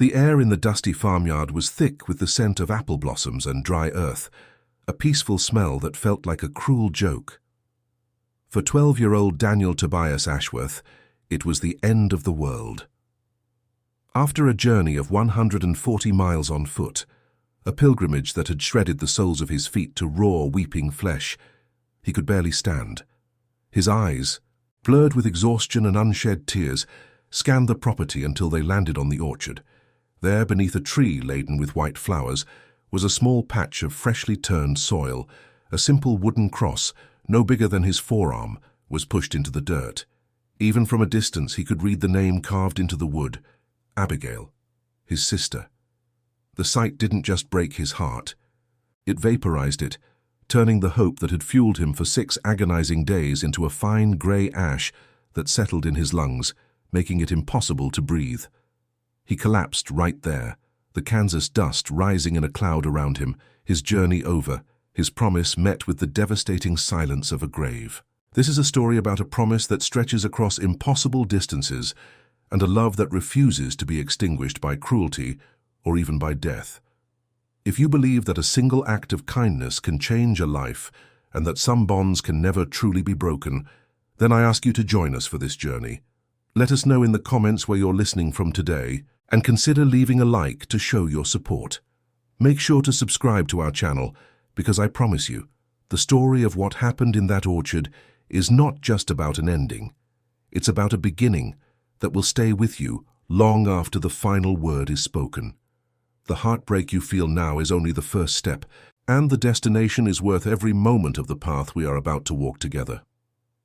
The air in the dusty farmyard was thick with the scent of apple blossoms and dry earth, a peaceful smell that felt like a cruel joke. For 12-year-old Daniel Tobias Ashworth, it was the end of the world. After a journey of 140 miles on foot, a pilgrimage that had shredded the soles of his feet to raw, weeping flesh, he could barely stand. His eyes, blurred with exhaustion and unshed tears, scanned the property until they landed on the orchard. There, beneath a tree laden with white flowers, was a small patch of freshly turned soil. A simple wooden cross, no bigger than his forearm, was pushed into the dirt. Even from a distance he could read the name carved into the wood: Abigail, his sister. The sight didn't just break his heart. It vaporized it, turning the hope that had fueled him for 6 agonizing days into a fine gray ash that settled in his lungs, making it impossible to breathe. He collapsed right there, the Kansas dust rising in a cloud around him, his journey over, his promise met with the devastating silence of a grave. This is a story about a promise that stretches across impossible distances and a love that refuses to be extinguished by cruelty or even by death. If you believe that a single act of kindness can change a life and that some bonds can never truly be broken, then I ask you to join us for this journey. Let us know in the comments where you're listening from today, and consider leaving a like to show your support. Make sure to subscribe to our channel, because I promise you, the story of what happened in that orchard is not just about an ending. It's about a beginning that will stay with you long after the final word is spoken. The heartbreak you feel now is only the first step, and the destination is worth every moment of the path we are about to walk together.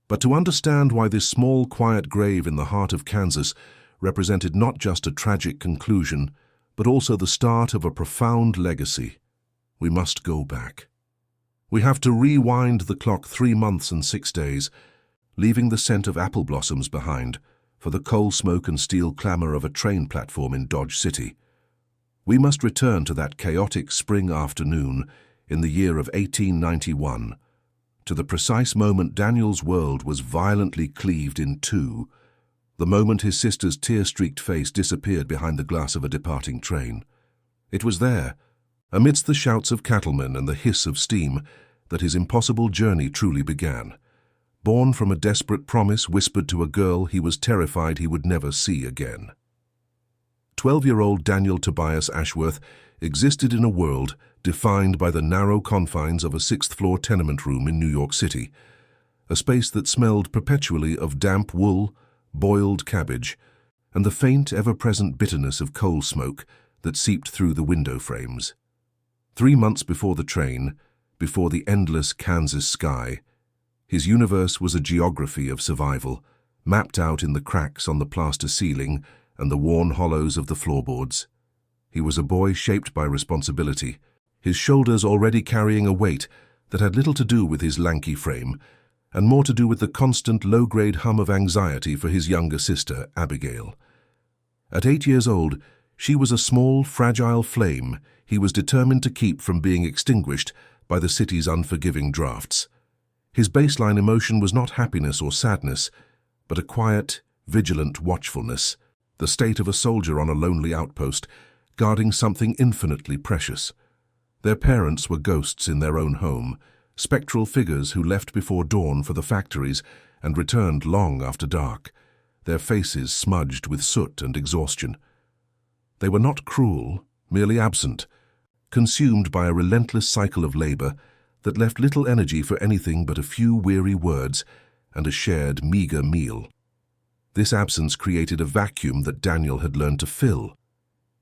But to understand why this small, quiet grave in the heart of Kansas represented not just a tragic conclusion, but also the start of a profound legacy, we must go back. We have to rewind the clock 3 months and 6 days, leaving the scent of apple blossoms behind for the coal smoke and steel clamor of a train platform in Dodge City. We must return to that chaotic spring afternoon in the year of 1891, to the precise moment Daniel's world was violently cleaved in two, the moment his sister's tear-streaked face disappeared behind the glass of a departing train. It was there, amidst the shouts of cattlemen and the hiss of steam, that his impossible journey truly began. Born from a desperate promise whispered to a girl he was terrified he would never see again. 12-year-old Daniel Tobias Ashworth existed in a world defined by the narrow confines of a 6th-floor tenement room in New York City, a space that smelled perpetually of damp wool, boiled cabbage, and the faint, ever-present bitterness of coal smoke that seeped through the window frames. 3 months before the train, before the endless Kansas sky, his universe was a geography of survival, mapped out in the cracks on the plaster ceiling and the worn hollows of the floorboards. He was a boy shaped by responsibility, his shoulders already carrying a weight that had little to do with his lanky frame, and more to do with the constant low-grade hum of anxiety for his younger sister, Abigail. At 8 years old, she was a small, fragile flame he was determined to keep from being extinguished by the city's unforgiving drafts. His baseline emotion was not happiness or sadness, but a quiet, vigilant watchfulness, the state of a soldier on a lonely outpost, guarding something infinitely precious. Their parents were ghosts in their own home, spectral figures who left before dawn for the factories and returned long after dark, their faces smudged with soot and exhaustion. They were not cruel, merely absent, consumed by a relentless cycle of labor that left little energy for anything but a few weary words and a shared, meager meal. This absence created a vacuum that Daniel had learned to fill.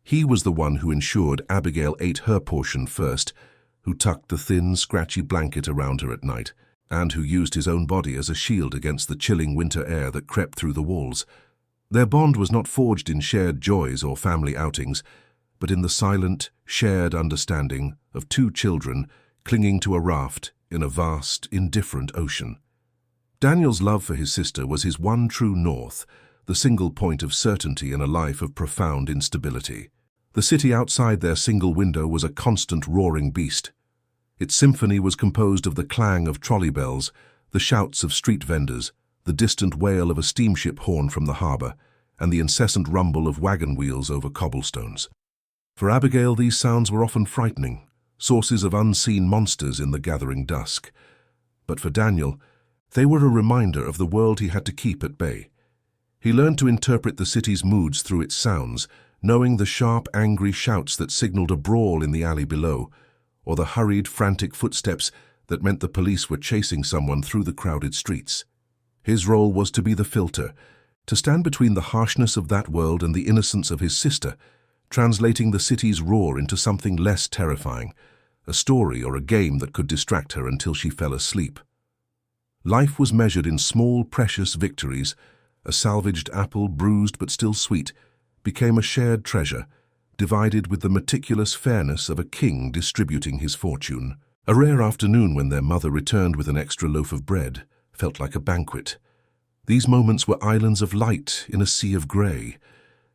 He was the one who ensured Abigail ate her portion first, who tucked the thin, scratchy blanket around her at night, and who used his own body as a shield against the chilling winter air that crept through the walls. Their bond was not forged in shared joys or family outings, but in the silent, shared understanding of 2 children clinging to a raft in a vast, indifferent ocean. Daniel's love for his sister was his one true north, the single point of certainty in a life of profound instability. The city outside their single window was a constant roaring beast. Its symphony was composed of the clang of trolley bells, the shouts of street vendors, the distant wail of a steamship horn from the harbor, and the incessant rumble of wagon wheels over cobblestones. For Abigail, these sounds were often frightening, sources of unseen monsters in the gathering dusk. But for Daniel, they were a reminder of the world he had to keep at bay. He learned to interpret the city's moods through its sounds, knowing the sharp, angry shouts that signaled a brawl in the alley below, or the hurried, frantic footsteps that meant the police were chasing someone through the crowded streets. His role was to be the filter, to stand between the harshness of that world and the innocence of his sister, translating the city's roar into something less terrifying, a story or a game that could distract her until she fell asleep. Life was measured in small, precious victories. A salvaged apple, bruised but still sweet, became a shared treasure, divided with the meticulous fairness of a king distributing his fortune. A rare afternoon when their mother returned with an extra loaf of bread felt like a banquet. These moments were islands of light in a sea of grey.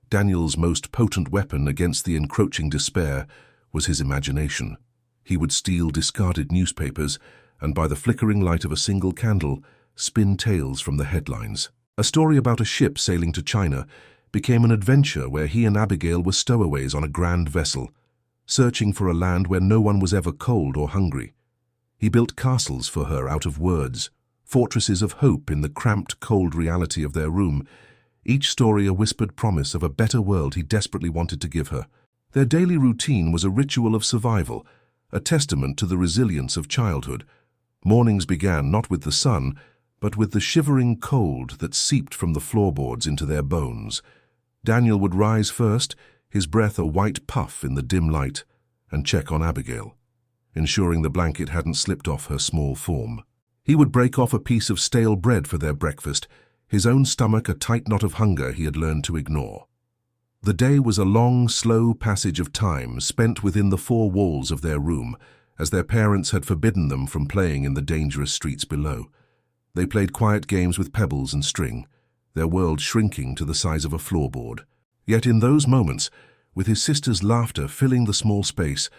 Daniel's most potent weapon against the encroaching despair was his imagination. He would steal discarded newspapers and, by the flickering light of a single candle, spin tales from the headlines. A story about a ship sailing to China became an adventure where he and Abigail were stowaways on a grand vessel, searching for a land where no one was ever cold or hungry. He built castles for her out of words, fortresses of hope in the cramped, cold reality of their room, each story a whispered promise of a better world he desperately wanted to give her. Their daily routine was a ritual of survival, a testament to the resilience of childhood. Mornings began not with the sun, but with the shivering cold that seeped from the floorboards into their bones. Daniel would rise first, his breath a white puff in the dim light, and check on Abigail, ensuring the blanket hadn't slipped off her small form. He would break off a piece of stale bread for their breakfast, his own stomach a tight knot of hunger he had learned to ignore. The day was a long, slow passage of time spent within the four walls of their room, as their parents had forbidden them from playing in the dangerous streets below. They played quiet games with pebbles and string, their world shrinking to the size of a floorboard. Yet in those moments, with his sister's laughter filling the small space,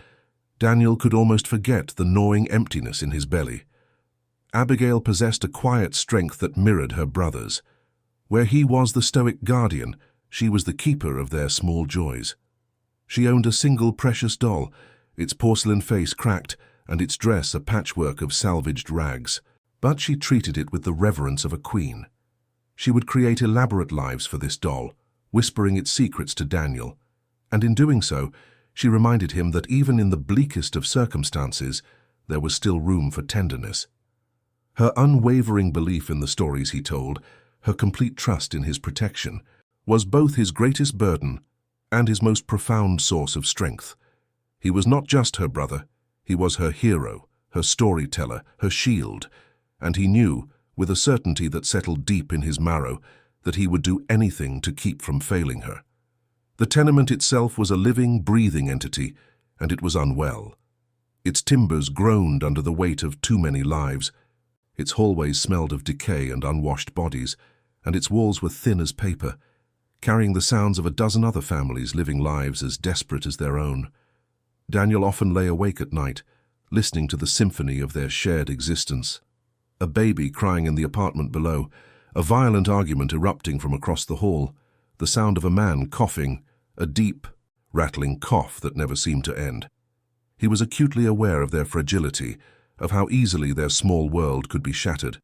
Daniel could almost forget the gnawing emptiness in his belly. Abigail possessed a quiet strength that mirrored her brother's. Where he was the stoic guardian, she was the keeper of their small joys. She owned a single precious doll, its porcelain face cracked and its dress a patchwork of salvaged rags. But she treated it with the reverence of a queen. She would create elaborate lives for this doll, whispering its secrets to Daniel, and in doing so, she reminded him that even in the bleakest of circumstances, there was still room for tenderness. Her unwavering belief in the stories he told, her complete trust in his protection, was both his greatest burden and his most profound source of strength. He was not just her brother, he was her hero, her storyteller, her shield, and he knew, with a certainty that settled deep in his marrow, that he would do anything to keep from failing her. The tenement itself was a living, breathing entity, and it was unwell. Its timbers groaned under the weight of too many lives. Its hallways smelled of decay and unwashed bodies, and its walls were thin as paper, carrying the sounds of a dozen other families living lives as desperate as their own. Daniel often lay awake at night, listening to the symphony of their shared existence. A baby crying in the apartment below, a violent argument erupting from across the hall, the sound of a man coughing, a deep, rattling cough that never seemed to end. He was acutely aware of their fragility, of how easily their small world could be shattered.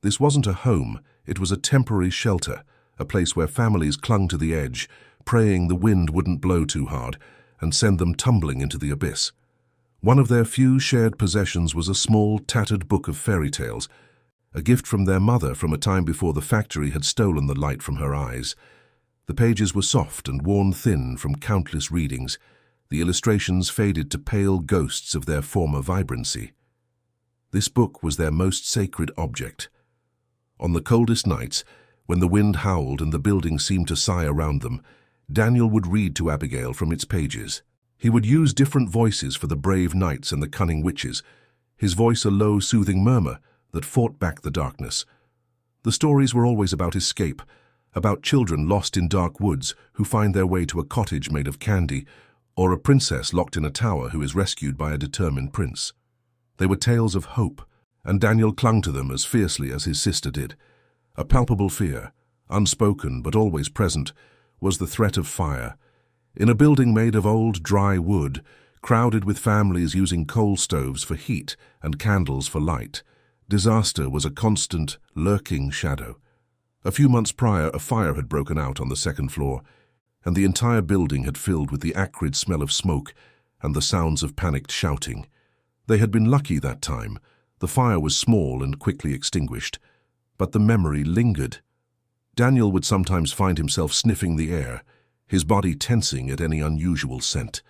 This wasn't a home, it was a temporary shelter, a place where families clung to the edge, praying the wind wouldn't blow too hard and send them tumbling into the abyss. One of their few shared possessions was a small, tattered book of fairy tales, a gift from their mother from a time before the factory had stolen the light from her eyes. The pages were soft and worn thin from countless readings. The illustrations faded to pale ghosts of their former vibrancy. This book was their most sacred object. On the coldest nights, when the wind howled and the building seemed to sigh around them, Daniel would read to Abigail from its pages. He would use different voices for the brave knights and the cunning witches, his voice a low, soothing murmur that fought back the darkness. The stories were always about escape, about children lost in dark woods who find their way to a cottage made of candy, or a princess locked in a tower who is rescued by a determined prince. They were tales of hope, and Daniel clung to them as fiercely as his sister did. A palpable fear, Unspoken but always present, was the threat of fire. In a building made of old, dry wood, crowded with families using coal stoves for heat and candles for light, disaster was a constant, lurking shadow. A few months prior, a fire had broken out on the second floor, and the entire building had filled with the acrid smell of smoke and the sounds of panicked shouting. They had been lucky that time. The fire was small and quickly extinguished, but the memory lingered. Daniel would sometimes find himself sniffing the air, his body tensing at any unusual scent.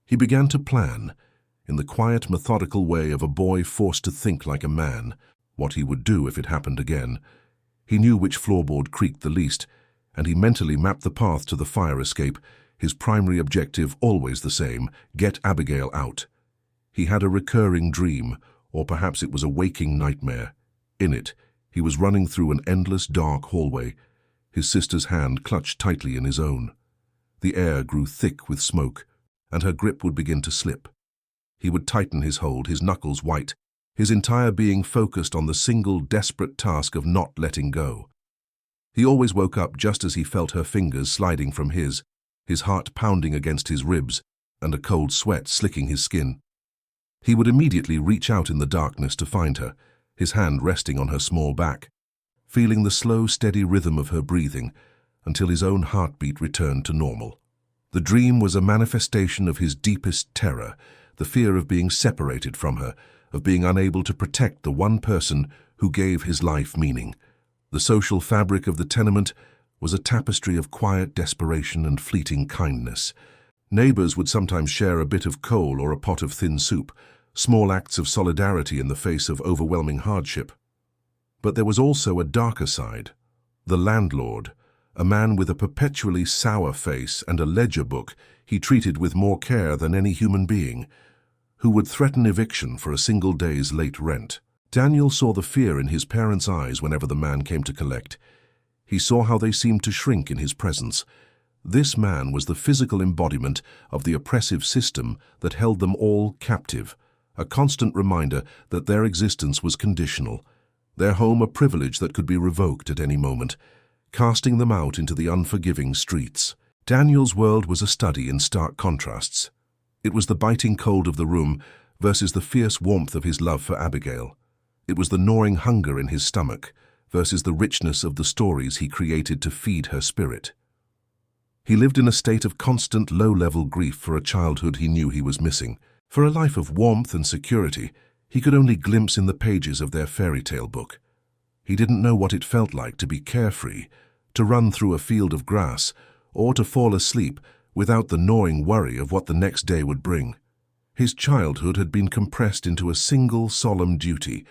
He began to plan, in the quiet, methodical way of a boy forced to think like a man, what he would do if it happened again. He knew which floorboard creaked the least, and he mentally mapped the path to the fire escape, his primary objective always the same: get Abigail out. He had a recurring dream, or perhaps it was a waking nightmare. In it, he was running through an endless dark hallway, his sister's hand clutched tightly in his own. The air grew thick with smoke, and her grip would begin to slip. He would tighten his hold, his knuckles white, his entire being focused on the single desperate task of not letting go. He always woke up just as he felt her fingers sliding from his heart pounding against his ribs, and a cold sweat slicking his skin. He would immediately reach out in the darkness to find her, his hand resting on her small back, feeling the slow, steady rhythm of her breathing until his own heartbeat returned to normal. The dream was a manifestation of his deepest terror, the fear of being separated from her, of being unable to protect the one person who gave his life meaning. The social fabric of the tenement was a tapestry of quiet desperation and fleeting kindness. Neighbors would sometimes share a bit of coal or a pot of thin soup, small acts of solidarity in the face of overwhelming hardship. But there was also a darker side. The landlord, a man with a perpetually sour face and a ledger book he treated with more care than any human being, who would threaten eviction for a single day's late rent. Daniel saw the fear in his parents' eyes whenever the man came to collect. He saw how they seemed to shrink in his presence. This man was the physical embodiment of the oppressive system that held them all captive, a constant reminder that their existence was conditional, their home a privilege that could be revoked at any moment, casting them out into the unforgiving streets. Daniel's world was a study in stark contrasts. It was the biting cold of the room versus the fierce warmth of his love for Abigail. It was the gnawing hunger in his stomach versus the richness of the stories he created to feed her spirit. He lived in a state of constant low-level grief for a childhood he knew he was missing. For a life of warmth and security, he could only glimpse in the pages of their fairy tale book. He didn't know what it felt like to be carefree, to run through a field of grass, or to fall asleep without the gnawing worry of what the next day would bring. His childhood had been compressed into a single solemn duty,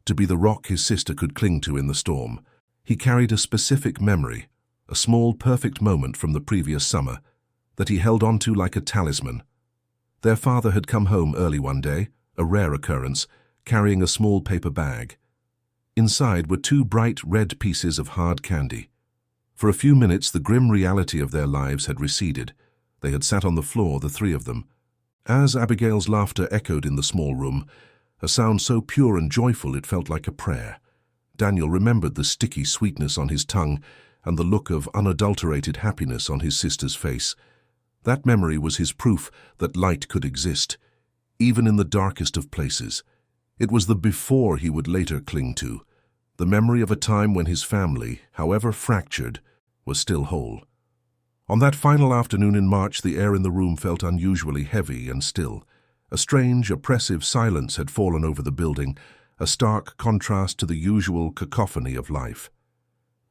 to be the rock his sister could cling to in the storm. He carried a specific memory, a small perfect moment from the previous summer, that he held onto like a talisman. Their father had come home early one day, a rare occurrence, carrying a small paper bag. Inside were 2 bright red pieces of hard candy. For a few minutes the grim reality of their lives had receded. They had sat on the floor, the 3 of them. As Abigail's laughter echoed in the small room, a sound so pure and joyful it felt like a prayer, Daniel remembered the sticky sweetness on his tongue and the look of unadulterated happiness on his sister's face. That memory was his proof that light could exist, even in the darkest of places. It was the before he would later cling to, the memory of a time when his family, however fractured, was still whole. On that final afternoon in March, the air in the room felt unusually heavy and still. A strange, oppressive silence had fallen over the building, a stark contrast to the usual cacophony of life.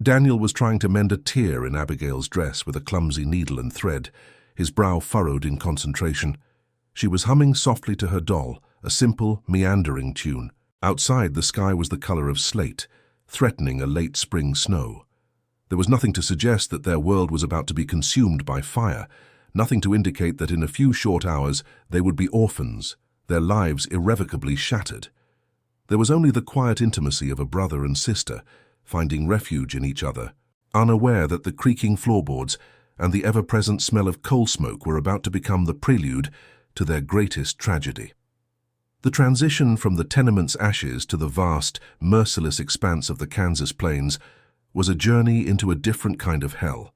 Daniel was trying to mend a tear in Abigail's dress with a clumsy needle and thread, his brow furrowed in concentration. She was humming softly to her doll, a simple, meandering tune. Outside, the sky was the color of slate, threatening a late spring snow. There was nothing to suggest that their world was about to be consumed by fire, nothing to indicate that in a few short hours they would be orphans, their lives irrevocably shattered. There was only the quiet intimacy of a brother and sister, finding refuge in each other, unaware that the creaking floorboards and the ever-present smell of coal smoke were about to become the prelude to their greatest tragedy. The transition from the tenement's ashes to the vast, merciless expanse of the Kansas plains was a journey into a different kind of hell.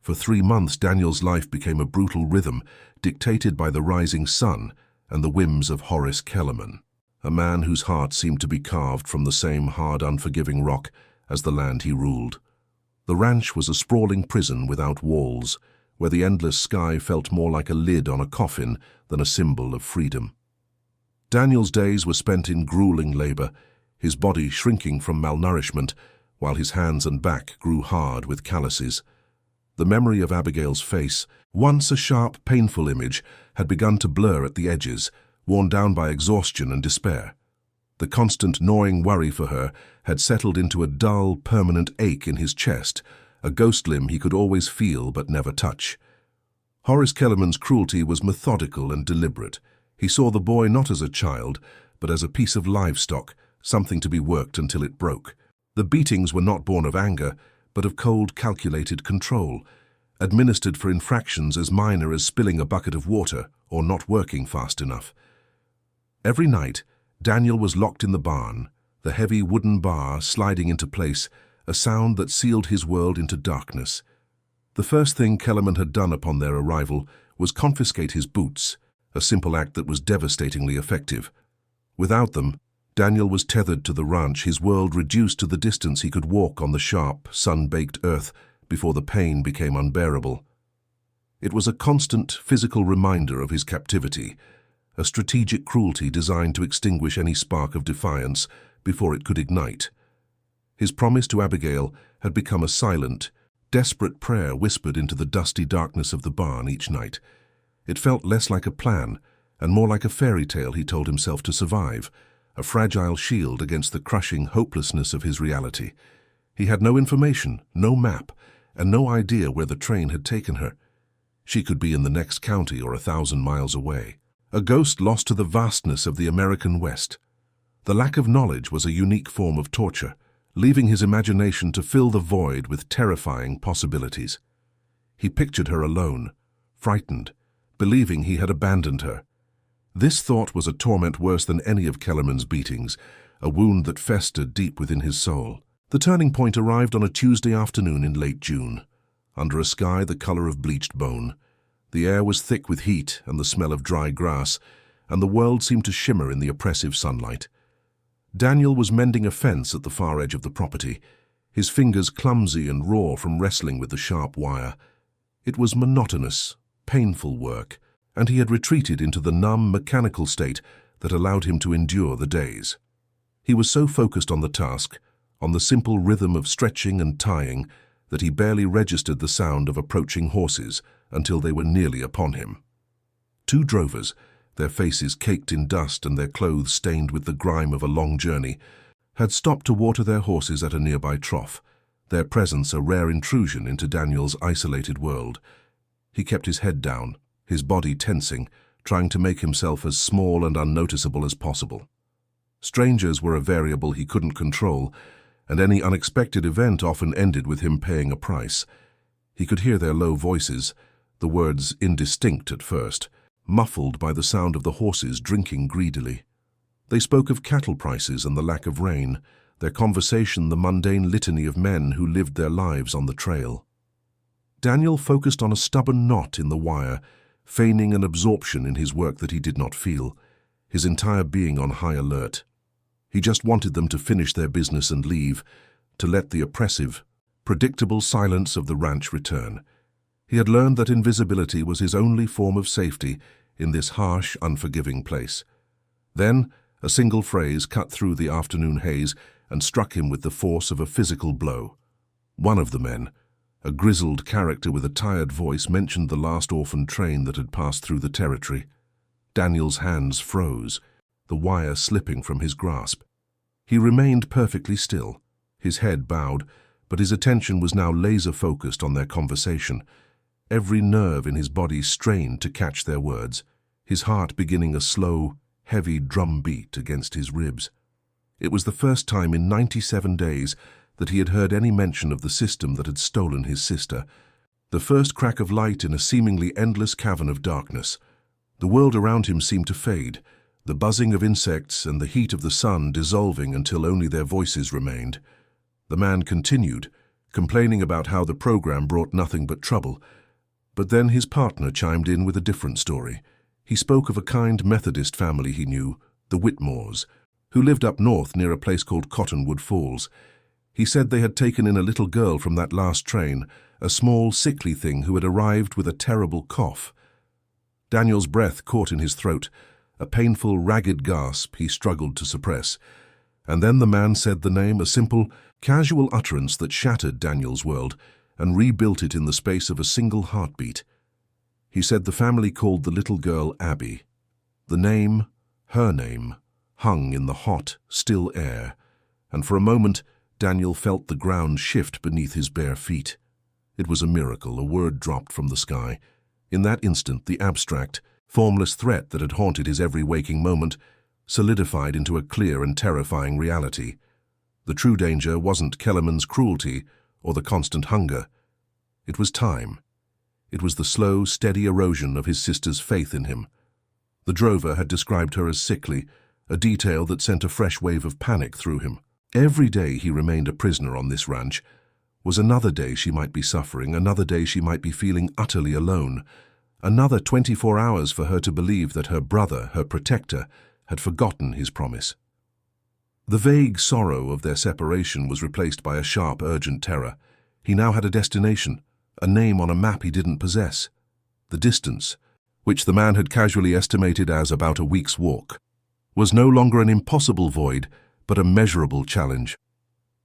For 3 months, Daniel's life became a brutal rhythm dictated by the rising sun and the whims of Horace Kellerman, a man whose heart seemed to be carved from the same hard, unforgiving rock as the land he ruled. The ranch was a sprawling prison without walls, where the endless sky felt more like a lid on a coffin than a symbol of freedom. Daniel's days were spent in grueling labor, his body shrinking from malnourishment, while his hands and back grew hard with calluses. The memory of Abigail's face, once a sharp, painful image, had begun to blur at the edges, worn down by exhaustion and despair. The constant gnawing worry for her had settled into a dull, permanent ache in his chest, a ghost limb he could always feel but never touch. Horace Kellerman's cruelty was methodical and deliberate. He saw the boy not as a child, but as a piece of livestock, something to be worked until it broke. The beatings were not born of anger, but of cold, calculated control, administered for infractions as minor as spilling a bucket of water or not working fast enough. Every night, Daniel was locked in the barn, the heavy wooden bar sliding into place, a sound that sealed his world into darkness. The first thing Kellerman had done upon their arrival was confiscate his boots, a simple act that was devastatingly effective. Without them, Daniel was tethered to the ranch, his world reduced to the distance he could walk on the sharp, sun-baked earth before the pain became unbearable. It was a constant physical reminder of his captivity, a strategic cruelty designed to extinguish any spark of defiance before it could ignite. His promise to Abigail had become a silent, desperate prayer whispered into the dusty darkness of the barn each night. It felt less like a plan and more like a fairy tale he told himself to survive, a fragile shield against the crushing hopelessness of his reality. He had no information, no map, and no idea where the train had taken her. She could be in the next county or 1,000 miles away. A ghost lost to the vastness of the American West. The lack of knowledge was a unique form of torture, leaving his imagination to fill the void with terrifying possibilities. He pictured her alone, frightened, believing he had abandoned her. This thought was a torment worse than any of Kellerman's beatings, a wound that festered deep within his soul. The turning point arrived on a Tuesday afternoon in late June, under a sky the color of bleached bone. The air was thick with heat and the smell of dry grass, and the world seemed to shimmer in the oppressive sunlight. Daniel was mending a fence at the far edge of the property, his fingers clumsy and raw from wrestling with the sharp wire. It was monotonous, painful work, and he had retreated into the numb, mechanical state that allowed him to endure the days. He was so focused on the task, on the simple rhythm of stretching and tying, that he barely registered the sound of approaching horses until they were nearly upon him. 2 drovers, their faces caked in dust and their clothes stained with the grime of a long journey, had stopped to water their horses at a nearby trough, their presence a rare intrusion into Daniel's isolated world. He kept his head down, his body tensing, trying to make himself as small and unnoticeable as possible. Strangers were a variable he couldn't control, and any unexpected event often ended with him paying a price. He could hear their low voices, the words indistinct at first, muffled by the sound of the horses drinking greedily. They spoke of cattle prices and the lack of rain, their conversation the mundane litany of men who lived their lives on the trail. Daniel focused on a stubborn knot in the wire, feigning an absorption in his work that he did not feel, his entire being on high alert. He just wanted them to finish their business and leave, to let the oppressive, predictable silence of the ranch return. He had learned that invisibility was his only form of safety in this harsh, unforgiving place. Then, a single phrase cut through the afternoon haze and struck him with the force of a physical blow. One of the men, a grizzled character with a tired voice, mentioned the last Orphan train that had passed through the territory. Daniel's hands froze, the wire slipping from his grasp. He remained perfectly still, his head bowed, but his attention was now laser-focused on their conversation. Every nerve in his body strained to catch their words, his heart beginning a slow, heavy drum beat against his ribs. It was the first time in 97 days that he had heard any mention of the system that had stolen his sister, the first crack of light in a seemingly endless cavern of darkness. The world around him seemed to fade, the buzzing of insects and the heat of the sun dissolving until only their voices remained. The man continued, complaining about how the program brought nothing but trouble. But then his partner chimed in with a different story. He spoke of a kind Methodist family he knew, the Whitmores, who lived up north near a place called Cottonwood Falls. He said they had taken in a little girl from that last train, a small, sickly thing who had arrived with a terrible cough. Daniel's breath caught in his throat, a painful, ragged gasp he struggled to suppress. And then the man said the name, a simple, casual utterance that shattered Daniel's world and rebuilt it in the space of a single heartbeat. He said the family called the little girl Abby. The name, her name, hung in the hot, still air, and for a moment Daniel felt the ground shift beneath his bare feet. It was a miracle, a word dropped from the sky. In that instant, the abstract, formless threat that had haunted his every waking moment solidified into a clear and terrifying reality. The true danger wasn't Kellerman's cruelty or the constant hunger. It was time. It was the slow, steady erosion of his sister's faith in him. The drover had described her as sickly, a detail that sent a fresh wave of panic through him. Every day he remained a prisoner on this ranch was another day she might be suffering, another day she might be feeling utterly alone, another 24 hours for her to believe that her brother, her protector, had forgotten his promise. The vague sorrow of their separation was replaced by a sharp, urgent terror. He now had a destination, a name on a map he didn't possess. The distance, which the man had casually estimated as about a week's walk, was no longer an impossible void, but a measurable challenge.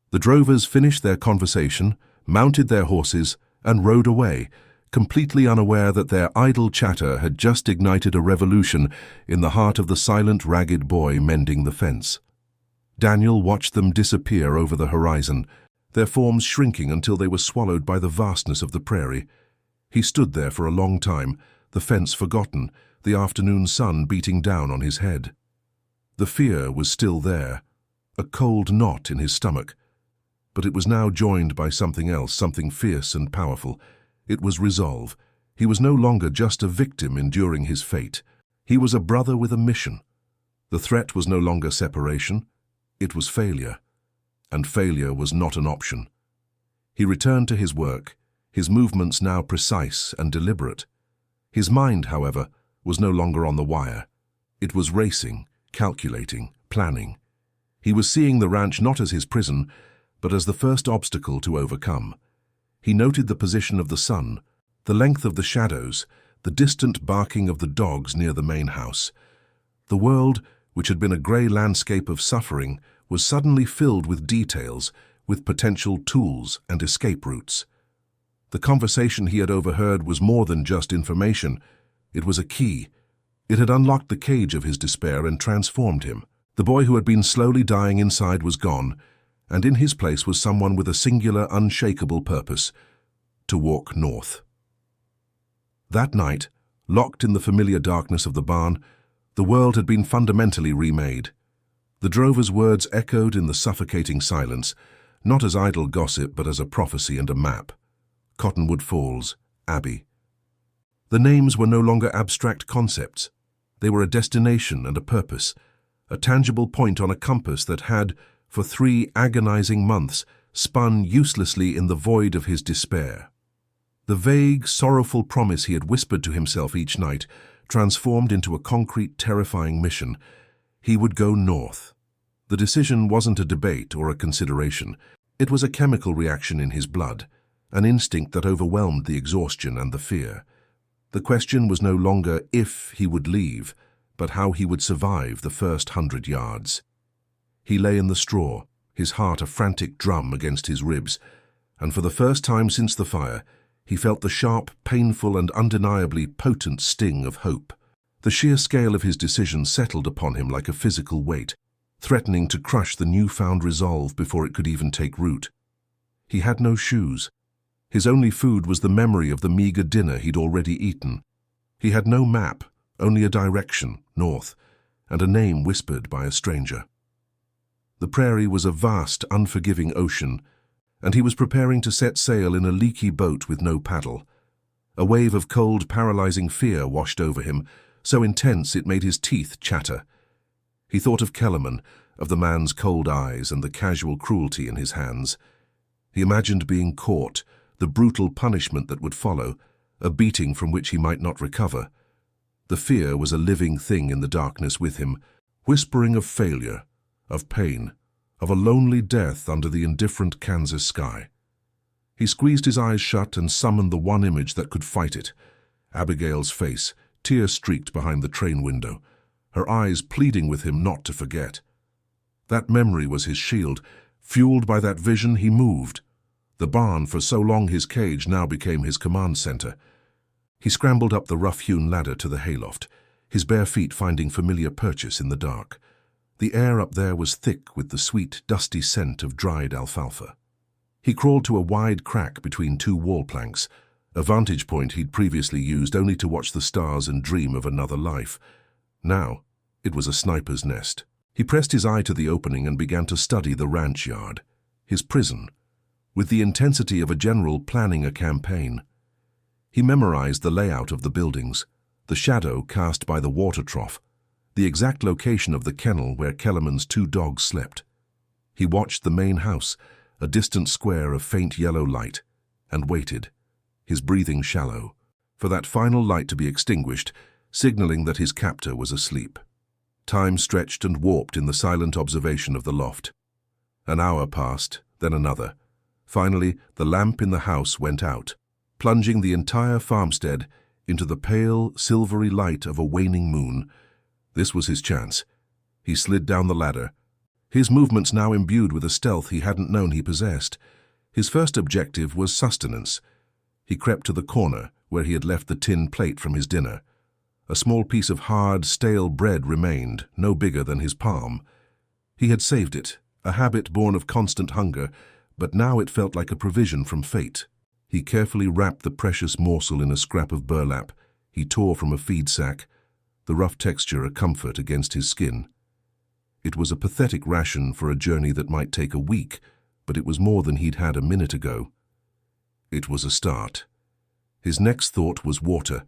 The drovers finished their conversation, mounted their horses, and rode away, completely unaware that their idle chatter had just ignited a revolution in the heart of the silent, ragged boy mending the fence. Daniel watched them disappear over the horizon, their forms shrinking until they were swallowed by the vastness of the prairie. He stood there for a long time, the fence forgotten, the afternoon sun beating down on his head. The fear was still there, a cold knot in his stomach, but it was now joined by something else, something fierce and powerful. It was resolve. He was no longer just a victim enduring his fate. He was a brother with a mission. The threat was no longer separation. It was failure. And failure was not an option. He returned to his work, his movements now precise and deliberate. His mind, however, was no longer on the wire. It was racing, calculating, planning. He was seeing the ranch not as his prison, but as the first obstacle to overcome. He noted the position of the sun, the length of the shadows, the distant barking of the dogs near the main house. The world, which had been a grey landscape of suffering, was suddenly filled with details, with potential tools and escape routes. The conversation he had overheard was more than just information. It was a key. It had unlocked the cage of his despair and transformed him. The boy who had been slowly dying inside was gone, and in his place was someone with a singular, unshakable purpose: to walk north. That night, locked in the familiar darkness of the barn, the world had been fundamentally remade. The drover's words echoed in the suffocating silence, not as idle gossip but as a prophecy and a map. Cottonwood Falls, Abbey. The names were no longer abstract concepts. They were a destination and a purpose, a tangible point on a compass that had, for 3 agonizing months, spun uselessly in the void of his despair. The vague, sorrowful promise he had whispered to himself each night transformed into a concrete, terrifying mission. He would go north. The decision wasn't a debate or a consideration. It was a chemical reaction in his blood, an instinct that overwhelmed the exhaustion and the fear. The question was no longer if he would leave, but how he would survive the first 100 yards. He lay in the straw, his heart a frantic drum against his ribs, and for the first time since the fire, he felt the sharp, painful, and undeniably potent sting of hope. The sheer scale of his decision settled upon him like a physical weight, threatening to crush the newfound resolve before it could even take root. He had no shoes. His only food was the memory of the meager dinner he'd already eaten. He had no map, only a direction, north, and a name whispered by a stranger. The prairie was a vast, unforgiving ocean, and he was preparing to set sail in a leaky boat with no paddle. A wave of cold, paralyzing fear washed over him, so intense it made his teeth chatter. He thought of Kellerman, of the man's cold eyes and the casual cruelty in his hands. He imagined being caught, the brutal punishment that would follow, a beating from which he might not recover. The fear was a living thing in the darkness with him, whispering of failure, of pain, of a lonely death under the indifferent Kansas sky. He squeezed his eyes shut and summoned the one image that could fight it. Abigail's face, tear-streaked behind the train window, her eyes pleading with him not to forget. That memory was his shield. Fueled by that vision, he moved. The barn, for so long his cage, now became his command center. He scrambled up the rough-hewn ladder to the hayloft, his bare feet finding familiar purchase in the dark. The air up there was thick with the sweet, dusty scent of dried alfalfa. He crawled to a wide crack between two wall planks, a vantage point he'd previously used only to watch the stars and dream of another life. Now, it was a sniper's nest. He pressed his eye to the opening and began to study the ranch yard, his prison, with the intensity of a general planning a campaign. He memorized the layout of the buildings, the shadow cast by the water trough, the exact location of the kennel where Kellerman's two dogs slept. He watched the main house, a distant square of faint yellow light, and waited, his breathing shallow, for that final light to be extinguished, signaling that his captor was asleep. Time stretched and warped in the silent observation of the loft. An hour passed, then another. Finally, the lamp in the house went out, plunging the entire farmstead into the pale, silvery light of a waning moon. This was his chance. He slid down the ladder, his movements now imbued with a stealth he hadn't known he possessed. His first objective was sustenance. He crept to the corner where he had left the tin plate from his dinner. A small piece of hard, stale bread remained, no bigger than his palm. He had saved it, a habit born of constant hunger, but now it felt like a provision from fate. He carefully wrapped the precious morsel in a scrap of burlap. He tore from a feed sack, the rough texture a comfort against his skin. It was a pathetic ration for a journey that might take a week, but it was more than he'd had a minute ago. It was a start. His next thought was water.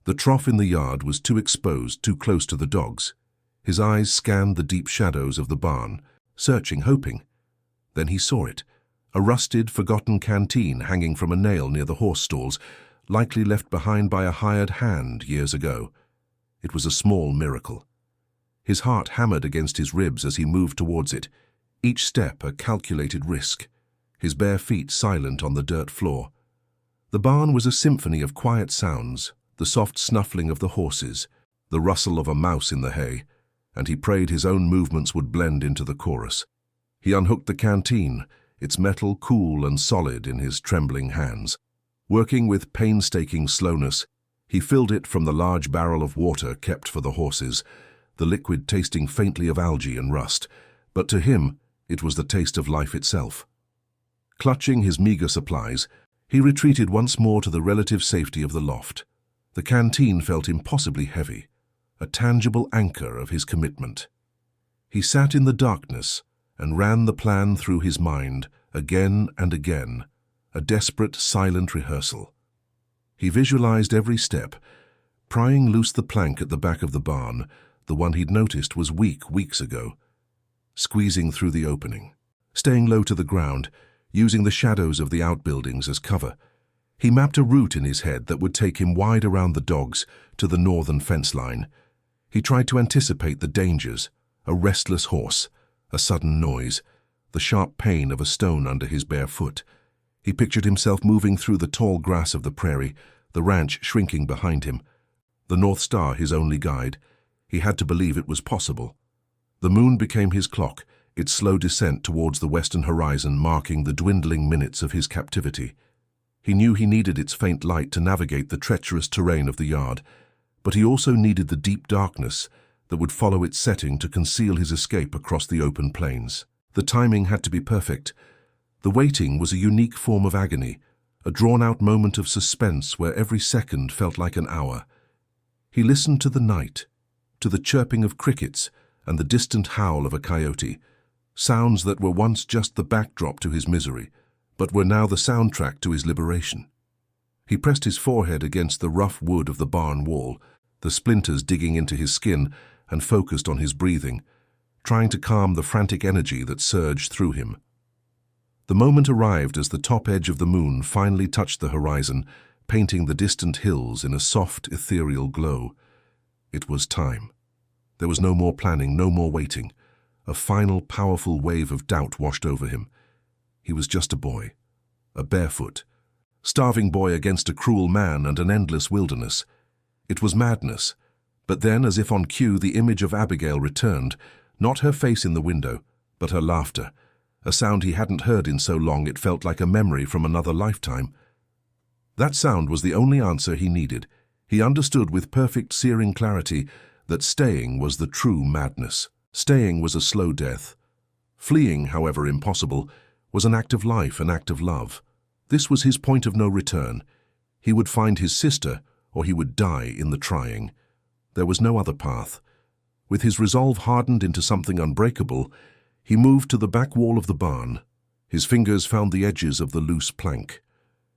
The trough in the yard was too exposed, too close to the dogs. His eyes scanned the deep shadows of the barn, searching, hoping. Then he saw it, a rusted, forgotten canteen hanging from a nail near the horse stalls, likely left behind by a hired hand years ago. It was a small miracle. His heart hammered against his ribs as he moved towards it, each step a calculated risk, his bare feet silent on the dirt floor. The barn was a symphony of quiet sounds, the soft snuffling of the horses, the rustle of a mouse in the hay, and he prayed his own movements would blend into the chorus. He unhooked the canteen, its metal cool and solid in his trembling hands. Working with painstaking slowness, he filled it from the large barrel of water kept for the horses, the liquid tasting faintly of algae and rust, but to him it was the taste of life itself. Clutching his meager supplies, he retreated once more to the relative safety of the loft. The canteen felt impossibly heavy, a tangible anchor of his commitment. He sat in the darkness and ran the plan through his mind again and again, a desperate, silent rehearsal. He visualized every step, prying loose the plank at the back of the barn, the one he'd noticed was weak weeks ago, squeezing through the opening, staying low to the ground, using the shadows of the outbuildings as cover. He mapped a route in his head that would take him wide around the dogs to the northern fence line. He tried to anticipate the dangers, a restless horse, a sudden noise, the sharp pain of a stone under his bare foot. He pictured himself moving through the tall grass of the prairie, the ranch shrinking behind him. The North Star his only guide. He had to believe it was possible. The moon became his clock, its slow descent towards the western horizon marking the dwindling minutes of his captivity. He knew he needed its faint light to navigate the treacherous terrain of the yard, but he also needed the deep darkness that would follow its setting to conceal his escape across the open plains. The timing had to be perfect. The waiting was a unique form of agony, a drawn-out moment of suspense where every second felt like an hour. He listened to the night, to the chirping of crickets and the distant howl of a coyote, sounds that were once just the backdrop to his misery, but were now the soundtrack to his liberation. He pressed his forehead against the rough wood of the barn wall, the splinters digging into his skin, and focused on his breathing, trying to calm the frantic energy that surged through him. The moment arrived as the top edge of the moon finally touched the horizon, painting the distant hills in a soft, ethereal glow. It was time. There was no more planning, no more waiting. A final, powerful wave of doubt washed over him. He was just a boy, a barefoot, starving boy against a cruel man and an endless wilderness. It was madness. But then, as if on cue, the image of Abigail returned, not her face in the window, but her laughter. A sound he hadn't heard in so long it felt like a memory from another lifetime. That sound was the only answer he needed. He understood with perfect, searing clarity that staying was the true madness. Staying was a slow death. Fleeing, however impossible, was an act of life, an act of love. This was his point of no return. He would find his sister, or he would die in the trying. There was no other path. With his resolve hardened into something unbreakable, he moved to the back wall of the barn. His fingers found the edges of the loose plank.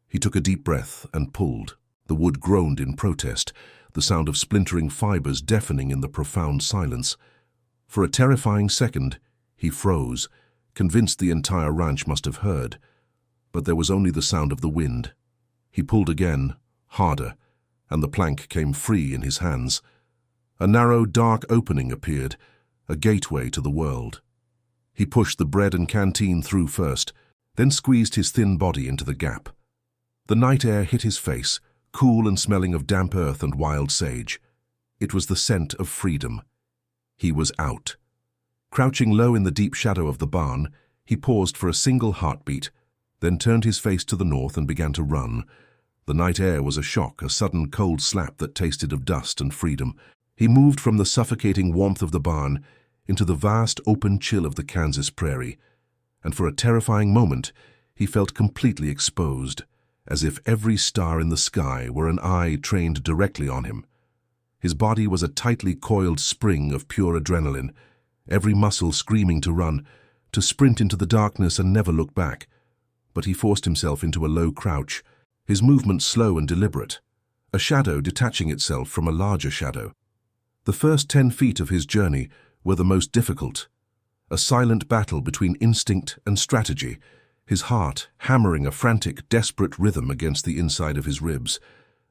He took a deep breath and pulled. The wood groaned in protest, the sound of splintering fibers deafening in the profound silence. For a terrifying second, he froze, convinced the entire ranch must have heard. But there was only the sound of the wind. He pulled again, harder, and the plank came free in his hands. A narrow, dark opening appeared, a gateway to the world. He pushed the bread and canteen through first, then squeezed his thin body into the gap. The night air hit his face, cool and smelling of damp earth and wild sage. It was the scent of freedom. He was out. Crouching low in the deep shadow of the barn, he paused for a single heartbeat, then turned his face to the north and began to run. The night air was a shock, a sudden cold slap that tasted of dust and freedom. He moved from the suffocating warmth of the barn into the vast open chill of the Kansas prairie, and for a terrifying moment he felt completely exposed, as if every star in the sky were an eye trained directly on him. His body was a tightly coiled spring of pure adrenaline, every muscle screaming to run, to sprint into the darkness and never look back. But he forced himself into a low crouch, his movements slow and deliberate, a shadow detaching itself from a larger shadow. The first 10 feet of his journey were the most difficult, a silent battle between instinct and strategy, his heart hammering a frantic, desperate rhythm against the inside of his ribs,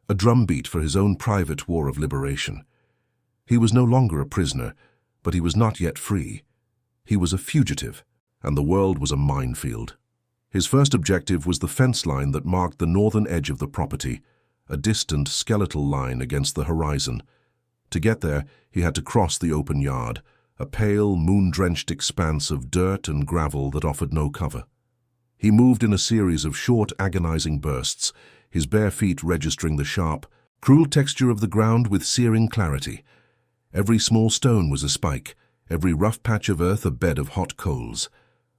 a drumbeat for his own private war of liberation. He was no longer a prisoner, but he was not yet free. He was a fugitive, and the world was a minefield. His first objective was the fence line that marked the northern edge of the property, a distant, skeletal line against the horizon. To get there, he had to cross the open yard, a pale, moon-drenched expanse of dirt and gravel that offered no cover. He moved in a series of short, agonizing bursts, his bare feet registering the sharp, cruel texture of the ground with searing clarity. Every small stone was a spike, every rough patch of earth a bed of hot coals.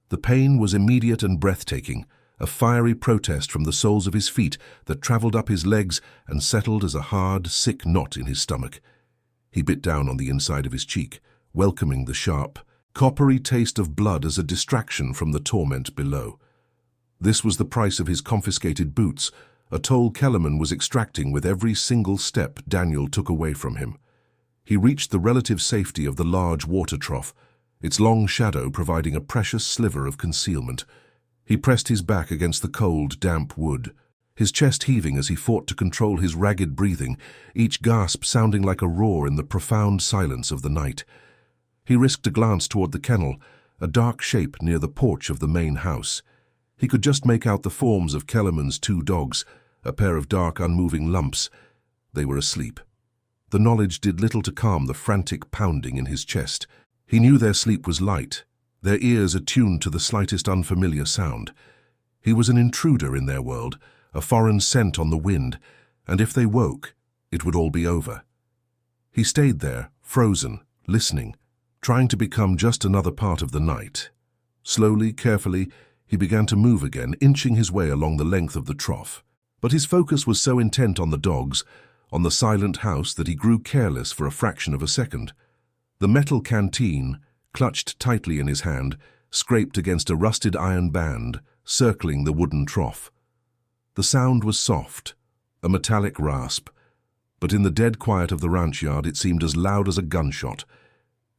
The pain was immediate and breathtaking, a fiery protest from the soles of his feet that traveled up his legs and settled as a hard, sick knot in his stomach. He bit down on the inside of his cheek, welcoming the sharp, coppery taste of blood as a distraction from the torment below. This was the price of his confiscated boots, a toll Kellerman was extracting with every single step Daniel took away from him. He reached the relative safety of the large water trough, its long shadow providing a precious sliver of concealment. He pressed his back against the cold, damp wood, his chest heaving as he fought to control his ragged breathing, each gasp sounding like a roar in the profound silence of the night. He risked a glance toward the kennel, a dark shape near the porch of the main house. He could just make out the forms of Kellerman's 2 dogs, a pair of dark, unmoving lumps. They were asleep. The knowledge did little to calm the frantic pounding in his chest. He knew their sleep was light, their ears attuned to the slightest unfamiliar sound. He was an intruder in their world, a foreign scent on the wind, and if they woke, it would all be over. He stayed there, frozen, listening, trying to become just another part of the night. Slowly, carefully, he began to move again, inching his way along the length of the trough. But his focus was so intent on the dogs, on the silent house, that he grew careless for a fraction of a second. The metal canteen, clutched tightly in his hand, scraped against a rusted iron band, circling the wooden trough. The sound was soft, a metallic rasp, but in the dead quiet of the ranch yard it seemed as loud as a gunshot.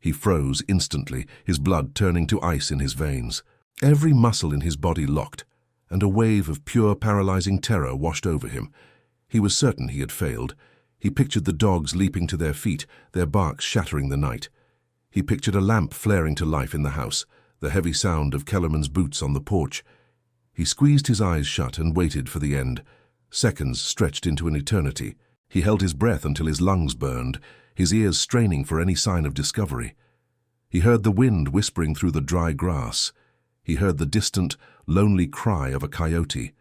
He froze instantly, his blood turning to ice in his veins. Every muscle in his body locked, and a wave of pure paralyzing terror washed over him. He was certain he had failed. He pictured the dogs leaping to their feet, their barks shattering the night. He pictured a lamp flaring to life in the house, the heavy sound of Kellerman's boots on the porch. He squeezed his eyes shut and waited for the end. Seconds stretched into an eternity. He held his breath until his lungs burned, his ears straining for any sign of discovery. He heard the wind whispering through the dry grass. He heard the distant, lonely cry of a coyote.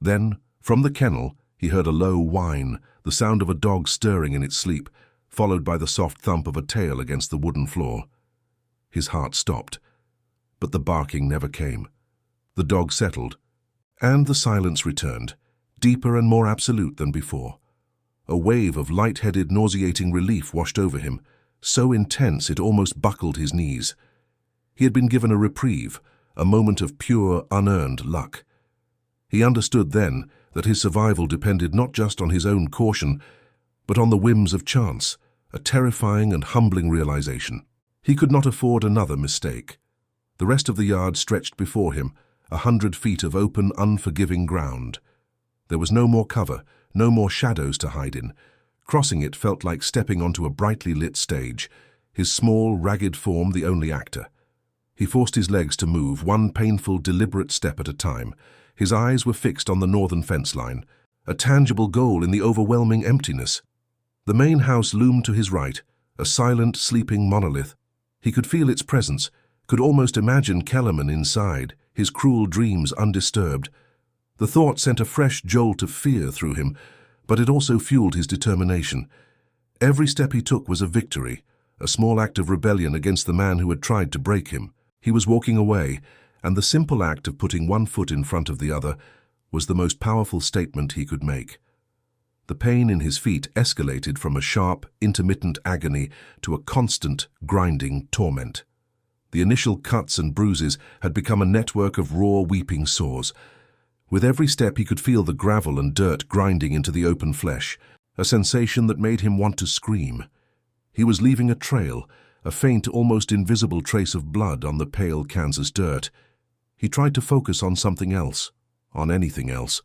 Then, from the kennel, he heard a low whine, the sound of a dog stirring in its sleep, followed by the soft thump of a tail against the wooden floor. His heart stopped, but the barking never came. The dog settled, and the silence returned, deeper and more absolute than before. A wave of light-headed, nauseating relief washed over him, so intense it almost buckled his knees. He had been given a reprieve, a moment of pure, unearned luck. He understood then that his survival depended not just on his own caution, but on the whims of chance, a terrifying and humbling realization. He could not afford another mistake. The rest of the yard stretched before him, 100 feet of open, unforgiving ground. There was no more cover, no more shadows to hide in. Crossing it felt like stepping onto a brightly lit stage, his small, ragged form the only actor. He forced his legs to move, one painful, deliberate step at a time. His eyes were fixed on the northern fence line, a tangible goal in the overwhelming emptiness. The main house loomed to his right, a silent, sleeping monolith. He could feel its presence, could almost imagine Kellerman inside, his cruel dreams undisturbed. The thought sent a fresh jolt of fear through him, but it also fueled his determination. Every step he took was a victory, a small act of rebellion against the man who had tried to break him. He was walking away, and the simple act of putting one foot in front of the other was the most powerful statement he could make. The pain in his feet escalated from a sharp, intermittent agony to a constant, grinding torment. The initial cuts and bruises had become a network of raw, weeping sores. With every step he could feel the gravel and dirt grinding into the open flesh, a sensation that made him want to scream. He was leaving a trail, a faint, almost invisible trace of blood on the pale Kansas dirt. He tried to focus on something else, on anything else.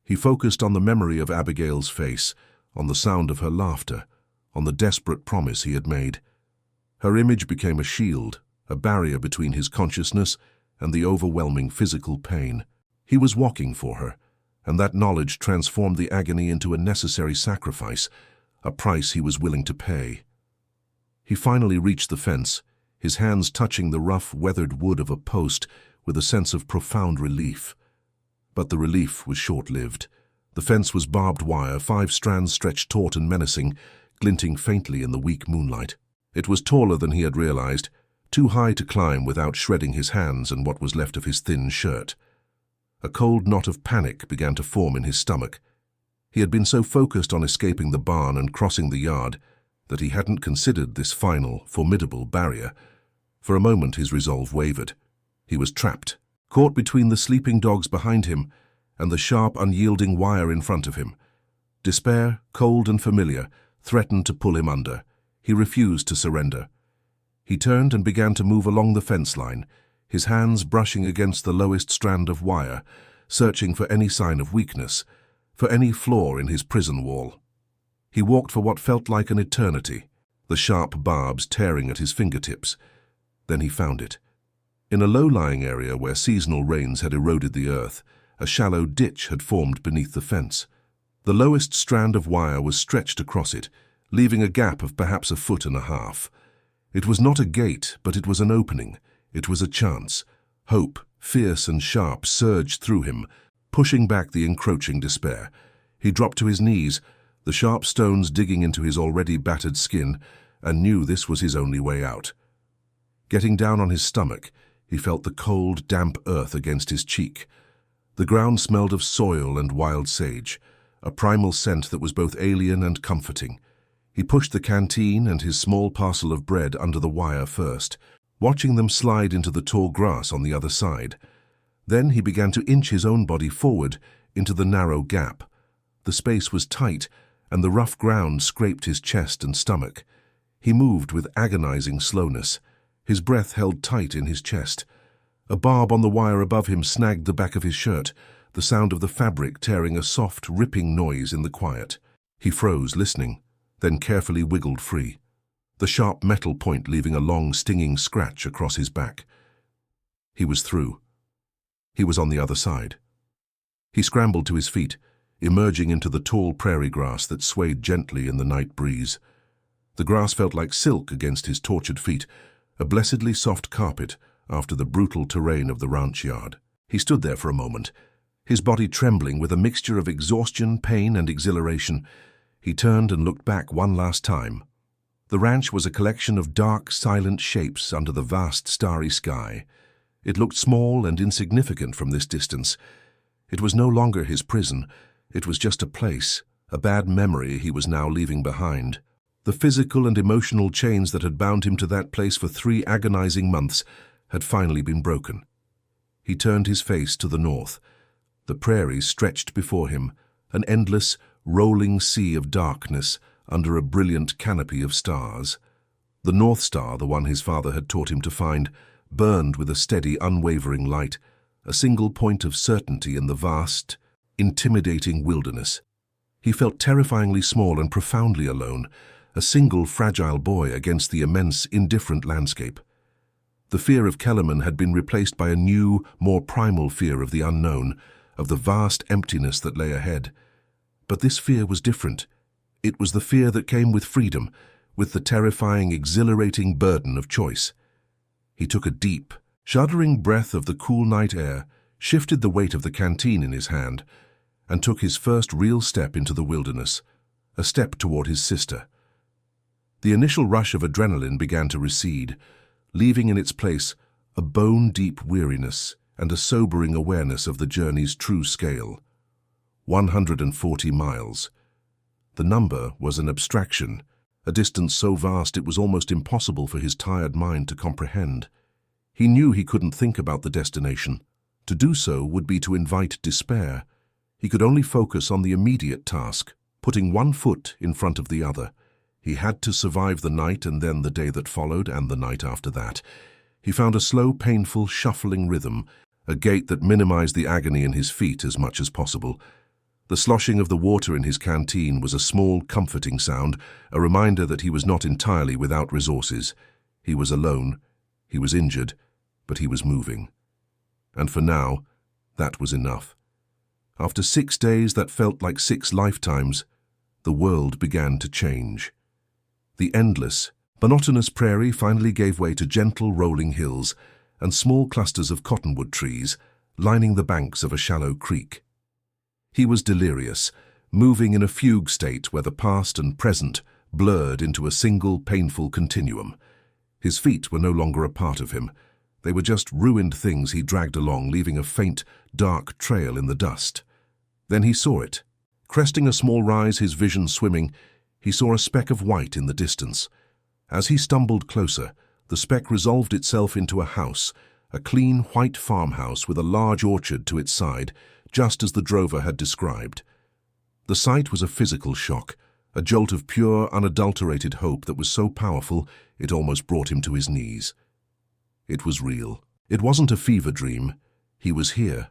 He focused on the memory of Abigail's face, on the sound of her laughter, on the desperate promise he had made. Her image became a shield, a barrier between his consciousness and the overwhelming physical pain. He was walking for her, and that knowledge transformed the agony into a necessary sacrifice, a price he was willing to pay. He finally reached the fence, his hands touching the rough, weathered wood of a post with a sense of profound relief. But the relief was short-lived. The fence was barbed wire, 5 strands stretched taut and menacing, glinting faintly in the weak moonlight. It was taller than he had realized, too high to climb without shredding his hands and what was left of his thin shirt. A cold knot of panic began to form in his stomach. He had been so focused on escaping the barn and crossing the yard that he hadn't considered this final, formidable barrier. For a moment his resolve wavered. He was trapped, caught between the sleeping dogs behind him and the sharp, unyielding wire in front of him. Despair, cold and familiar, threatened to pull him under. He refused to surrender. He turned and began to move along the fence line, his hands brushing against the lowest strand of wire, searching for any sign of weakness, for any flaw in his prison wall. He walked for what felt like an eternity, the sharp barbs tearing at his fingertips. Then he found it. In a low-lying area where seasonal rains had eroded the earth, a shallow ditch had formed beneath the fence. The lowest strand of wire was stretched across it, leaving a gap of perhaps 1.5 feet. It was not a gate, but it was an opening. It was a chance. Hope, fierce and sharp, surged through him, pushing back the encroaching despair. He dropped to his knees, the sharp stones digging into his already battered skin, and knew this was his only way out. Getting down on his stomach, he felt the cold, damp earth against his cheek. The ground smelled of soil and wild sage, a primal scent that was both alien and comforting. He pushed the canteen and his small parcel of bread under the wire first, watching them slide into the tall grass on the other side. Then he began to inch his own body forward into the narrow gap. The space was tight, and the rough ground scraped his chest and stomach. He moved with agonizing slowness, his breath held tight in his chest. A barb on the wire above him snagged the back of his shirt, the sound of the fabric tearing a soft, ripping noise in the quiet. He froze, listening, then carefully wiggled free, the sharp metal point leaving a long, stinging scratch across his back. He was through. He was on the other side. He scrambled to his feet, emerging into the tall prairie grass that swayed gently in the night breeze. The grass felt like silk against his tortured feet, a blessedly soft carpet after the brutal terrain of the ranch yard. He stood there for a moment, his body trembling with a mixture of exhaustion, pain, and exhilaration. He turned and looked back one last time. The ranch was a collection of dark, silent shapes under the vast, starry sky. It looked small and insignificant from this distance. It was no longer his prison. It was just a place, a bad memory he was now leaving behind. The physical and emotional chains that had bound him to that place for 3 agonizing months had finally been broken. He turned his face to the north. The prairies stretched before him, an endless, rolling sea of darkness under a brilliant canopy of stars. The North Star, the one his father had taught him to find, burned with a steady, unwavering light, a single point of certainty in the vast, intimidating wilderness. He felt terrifyingly small and profoundly alone, a single fragile boy against the immense, indifferent landscape. The fear of Kellerman had been replaced by a new, more primal fear of the unknown, of the vast emptiness that lay ahead. But this fear was different. It was the fear that came with freedom, with the terrifying, exhilarating burden of choice. He took a deep, shuddering breath of the cool night air, shifted the weight of the canteen in his hand, and took his first real step into the wilderness, a step toward his sister. The initial rush of adrenaline began to recede, leaving in its place a bone-deep weariness and a sobering awareness of the journey's true scale. 140 miles. The number was an abstraction, a distance so vast it was almost impossible for his tired mind to comprehend. He knew he couldn't think about the destination. To do so would be to invite despair. He could only focus on the immediate task, putting one foot in front of the other. He had to survive the night and then the day that followed and the night after that. He found a slow, painful, shuffling rhythm, a gait that minimized the agony in his feet as much as possible. The sloshing of the water in his canteen was a small, comforting sound, a reminder that he was not entirely without resources. He was alone, he was injured, but he was moving. And for now, that was enough. After 6 days that felt like 6 lifetimes, the world began to change. The endless, monotonous prairie finally gave way to gentle rolling hills and small clusters of cottonwood trees lining the banks of a shallow creek. He was delirious, moving in a fugue state where the past and present blurred into a single painful continuum. His feet were no longer a part of him. They were just ruined things he dragged along, leaving a faint, dark trail in the dust. Then he saw it. Cresting a small rise, his vision swimming, he saw a speck of white in the distance. As he stumbled closer, the speck resolved itself into a house, a clean white farmhouse with a large orchard to its side, just as the drover had described. The sight was a physical shock, a jolt of pure, unadulterated hope that was so powerful it almost brought him to his knees. It was real. It wasn't a fever dream. He was here.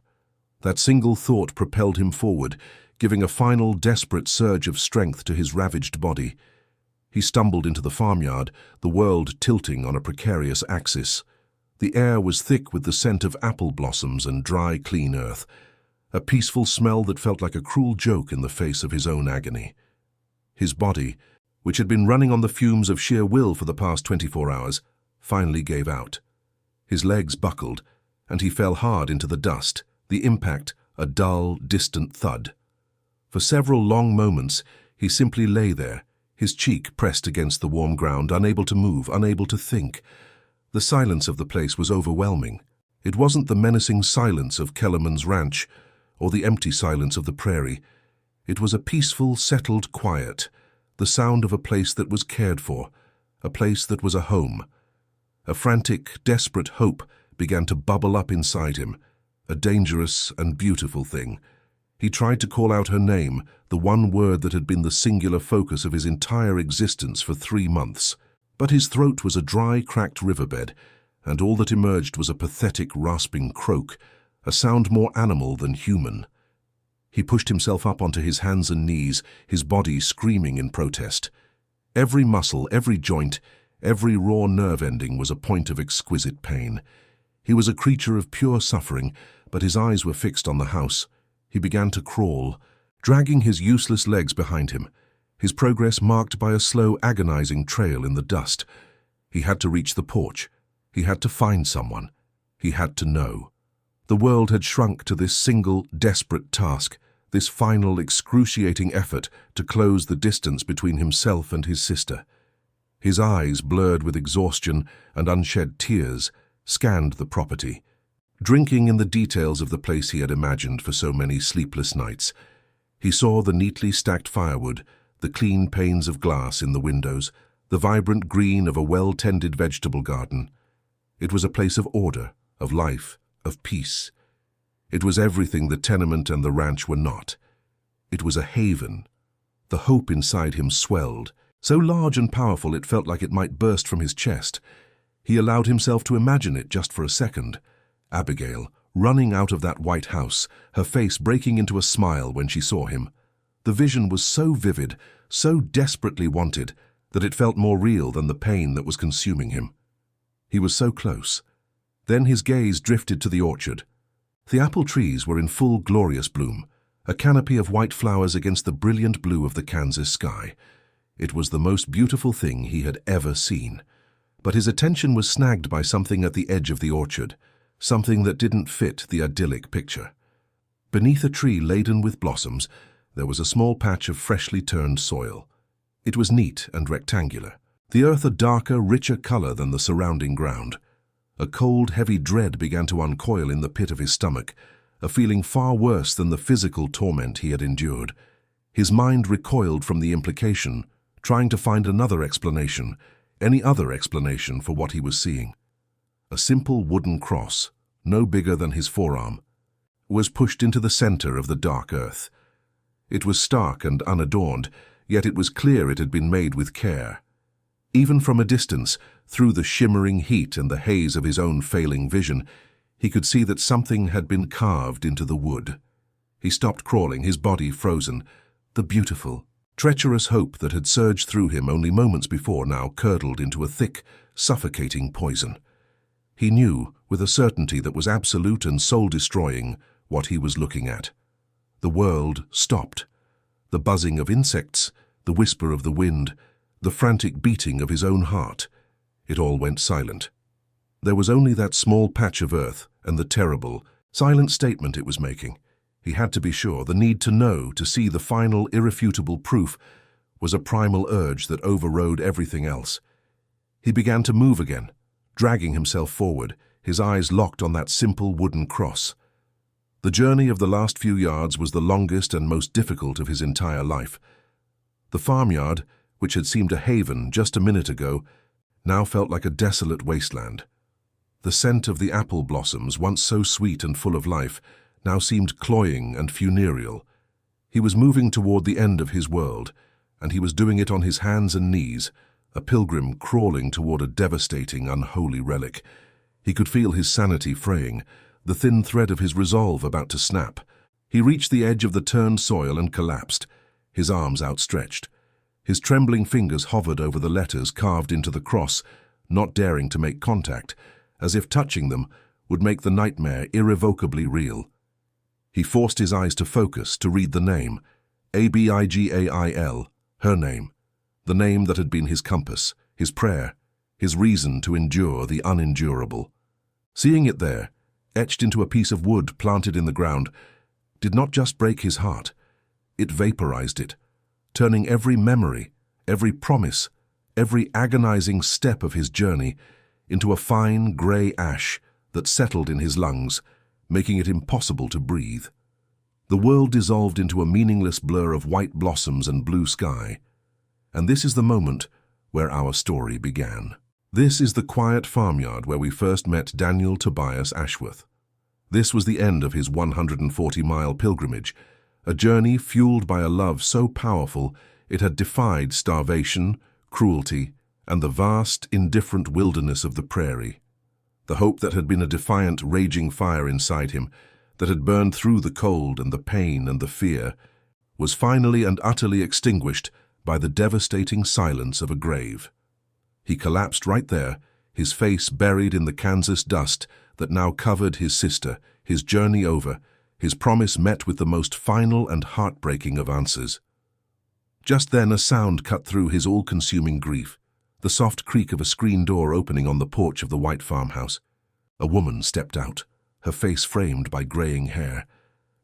That single thought propelled him forward, giving a final, desperate surge of strength to his ravaged body. He stumbled into the farmyard, the world tilting on a precarious axis. The air was thick with the scent of apple blossoms and dry, clean earth, a peaceful smell that felt like a cruel joke in the face of his own agony. His body, which had been running on the fumes of sheer will for the past 24 hours, finally gave out. His legs buckled, and he fell hard into the dust, the impact a dull, distant thud. For several long moments, he simply lay there, his cheek pressed against the warm ground, unable to move, unable to think. The silence of the place was overwhelming. It wasn't the menacing silence of Kellerman's ranch, or the empty silence of the prairie. It was a peaceful, settled quiet, the sound of a place that was cared for, a place that was a home. A frantic, desperate hope began to bubble up inside him, a dangerous and beautiful thing. He tried to call out her name, the one word that had been the singular focus of his entire existence for 3 months. But his throat was a dry, cracked riverbed, and all that emerged was a pathetic, rasping croak, a sound more animal than human. He pushed himself up onto his hands and knees, his body screaming in protest. Every muscle, every joint, every raw nerve ending was a point of exquisite pain. He was a creature of pure suffering, but his eyes were fixed on the house. He began to crawl, dragging his useless legs behind him, his progress marked by a slow, agonizing trail in the dust. He had to reach the porch. He had to find someone. He had to know. The world had shrunk to this single, desperate task, this final, excruciating effort to close the distance between himself and his sister. His eyes, blurred with exhaustion and unshed tears, scanned the property, drinking in the details of the place he had imagined for so many sleepless nights. He saw the neatly stacked firewood, the clean panes of glass in the windows, the vibrant green of a well-tended vegetable garden. It was a place of order, of life, of peace. It was everything the tenement and the ranch were not. It was a haven. The hope inside him swelled, so large and powerful it felt like it might burst from his chest. He allowed himself to imagine it just for a second. Abigail, running out of that white house, her face breaking into a smile when she saw him. The vision was so vivid, so desperately wanted, that it felt more real than the pain that was consuming him. He was so close. Then his gaze drifted to the orchard. The apple trees were in full glorious bloom, a canopy of white flowers against the brilliant blue of the Kansas sky. It was the most beautiful thing he had ever seen. But his attention was snagged by something at the edge of the orchard, something that didn't fit the idyllic picture. Beneath a tree laden with blossoms, there was a small patch of freshly turned soil. It was neat and rectangular, the earth a darker, richer color than the surrounding ground. A cold, heavy dread began to uncoil in the pit of his stomach, a feeling far worse than the physical torment he had endured. His mind recoiled from the implication, trying to find another explanation, any other explanation for what he was seeing. A simple wooden cross, no bigger than his forearm, was pushed into the center of the dark earth. It was stark and unadorned, yet it was clear it had been made with care. Even from a distance, through the shimmering heat and the haze of his own failing vision, he could see that something had been carved into the wood. He stopped crawling, his body frozen. The beautiful, treacherous hope that had surged through him only moments before now curdled into a thick, suffocating poison. He knew, with a certainty that was absolute and soul-destroying, what he was looking at. The world stopped. The buzzing of insects, the whisper of the wind, the frantic beating of his own heart. It all went silent. There was only that small patch of earth and the terrible, silent statement it was making. He had to be sure. The need to know, to see the final, irrefutable proof, was a primal urge that overrode everything else. He began to move again, dragging himself forward, his eyes locked on that simple wooden cross. The journey of the last few yards was the longest and most difficult of his entire life. The farmyard, which had seemed a haven just a minute ago, now felt like a desolate wasteland. The scent of the apple blossoms, once so sweet and full of life, now seemed cloying and funereal. He was moving toward the end of his world, and he was doing it on his hands and knees, a pilgrim crawling toward a devastating, unholy relic. He could feel his sanity fraying, the thin thread of his resolve about to snap. He reached the edge of the turned soil and collapsed, his arms outstretched. His trembling fingers hovered over the letters carved into the cross, not daring to make contact, as if touching them would make the nightmare irrevocably real. He forced his eyes to focus, to read the name, Abigail, her name, the name that had been his compass, his prayer, his reason to endure the unendurable. Seeing it there, etched into a piece of wood planted in the ground, did not just break his heart, it vaporized it, turning every memory, every promise, every agonizing step of his journey into a fine gray ash that settled in his lungs, making it impossible to breathe. The world dissolved into a meaningless blur of white blossoms and blue sky. And this is the moment where our story began. This is the quiet farmyard where we first met Daniel Tobias Ashworth. This was the end of his 140-mile pilgrimage, a journey fueled by a love so powerful it had defied starvation, cruelty, and the vast, indifferent wilderness of the prairie. The hope that had been a defiant, raging fire inside him, that had burned through the cold and the pain and the fear, was finally and utterly extinguished by the devastating silence of a grave. He collapsed right there, his face buried in the Kansas dust that now covered his sister, his journey over, his promise met with the most final and heartbreaking of answers. Just then a sound cut through his all-consuming grief, the soft creak of a screen door opening on the porch of the white farmhouse. A woman stepped out, her face framed by graying hair,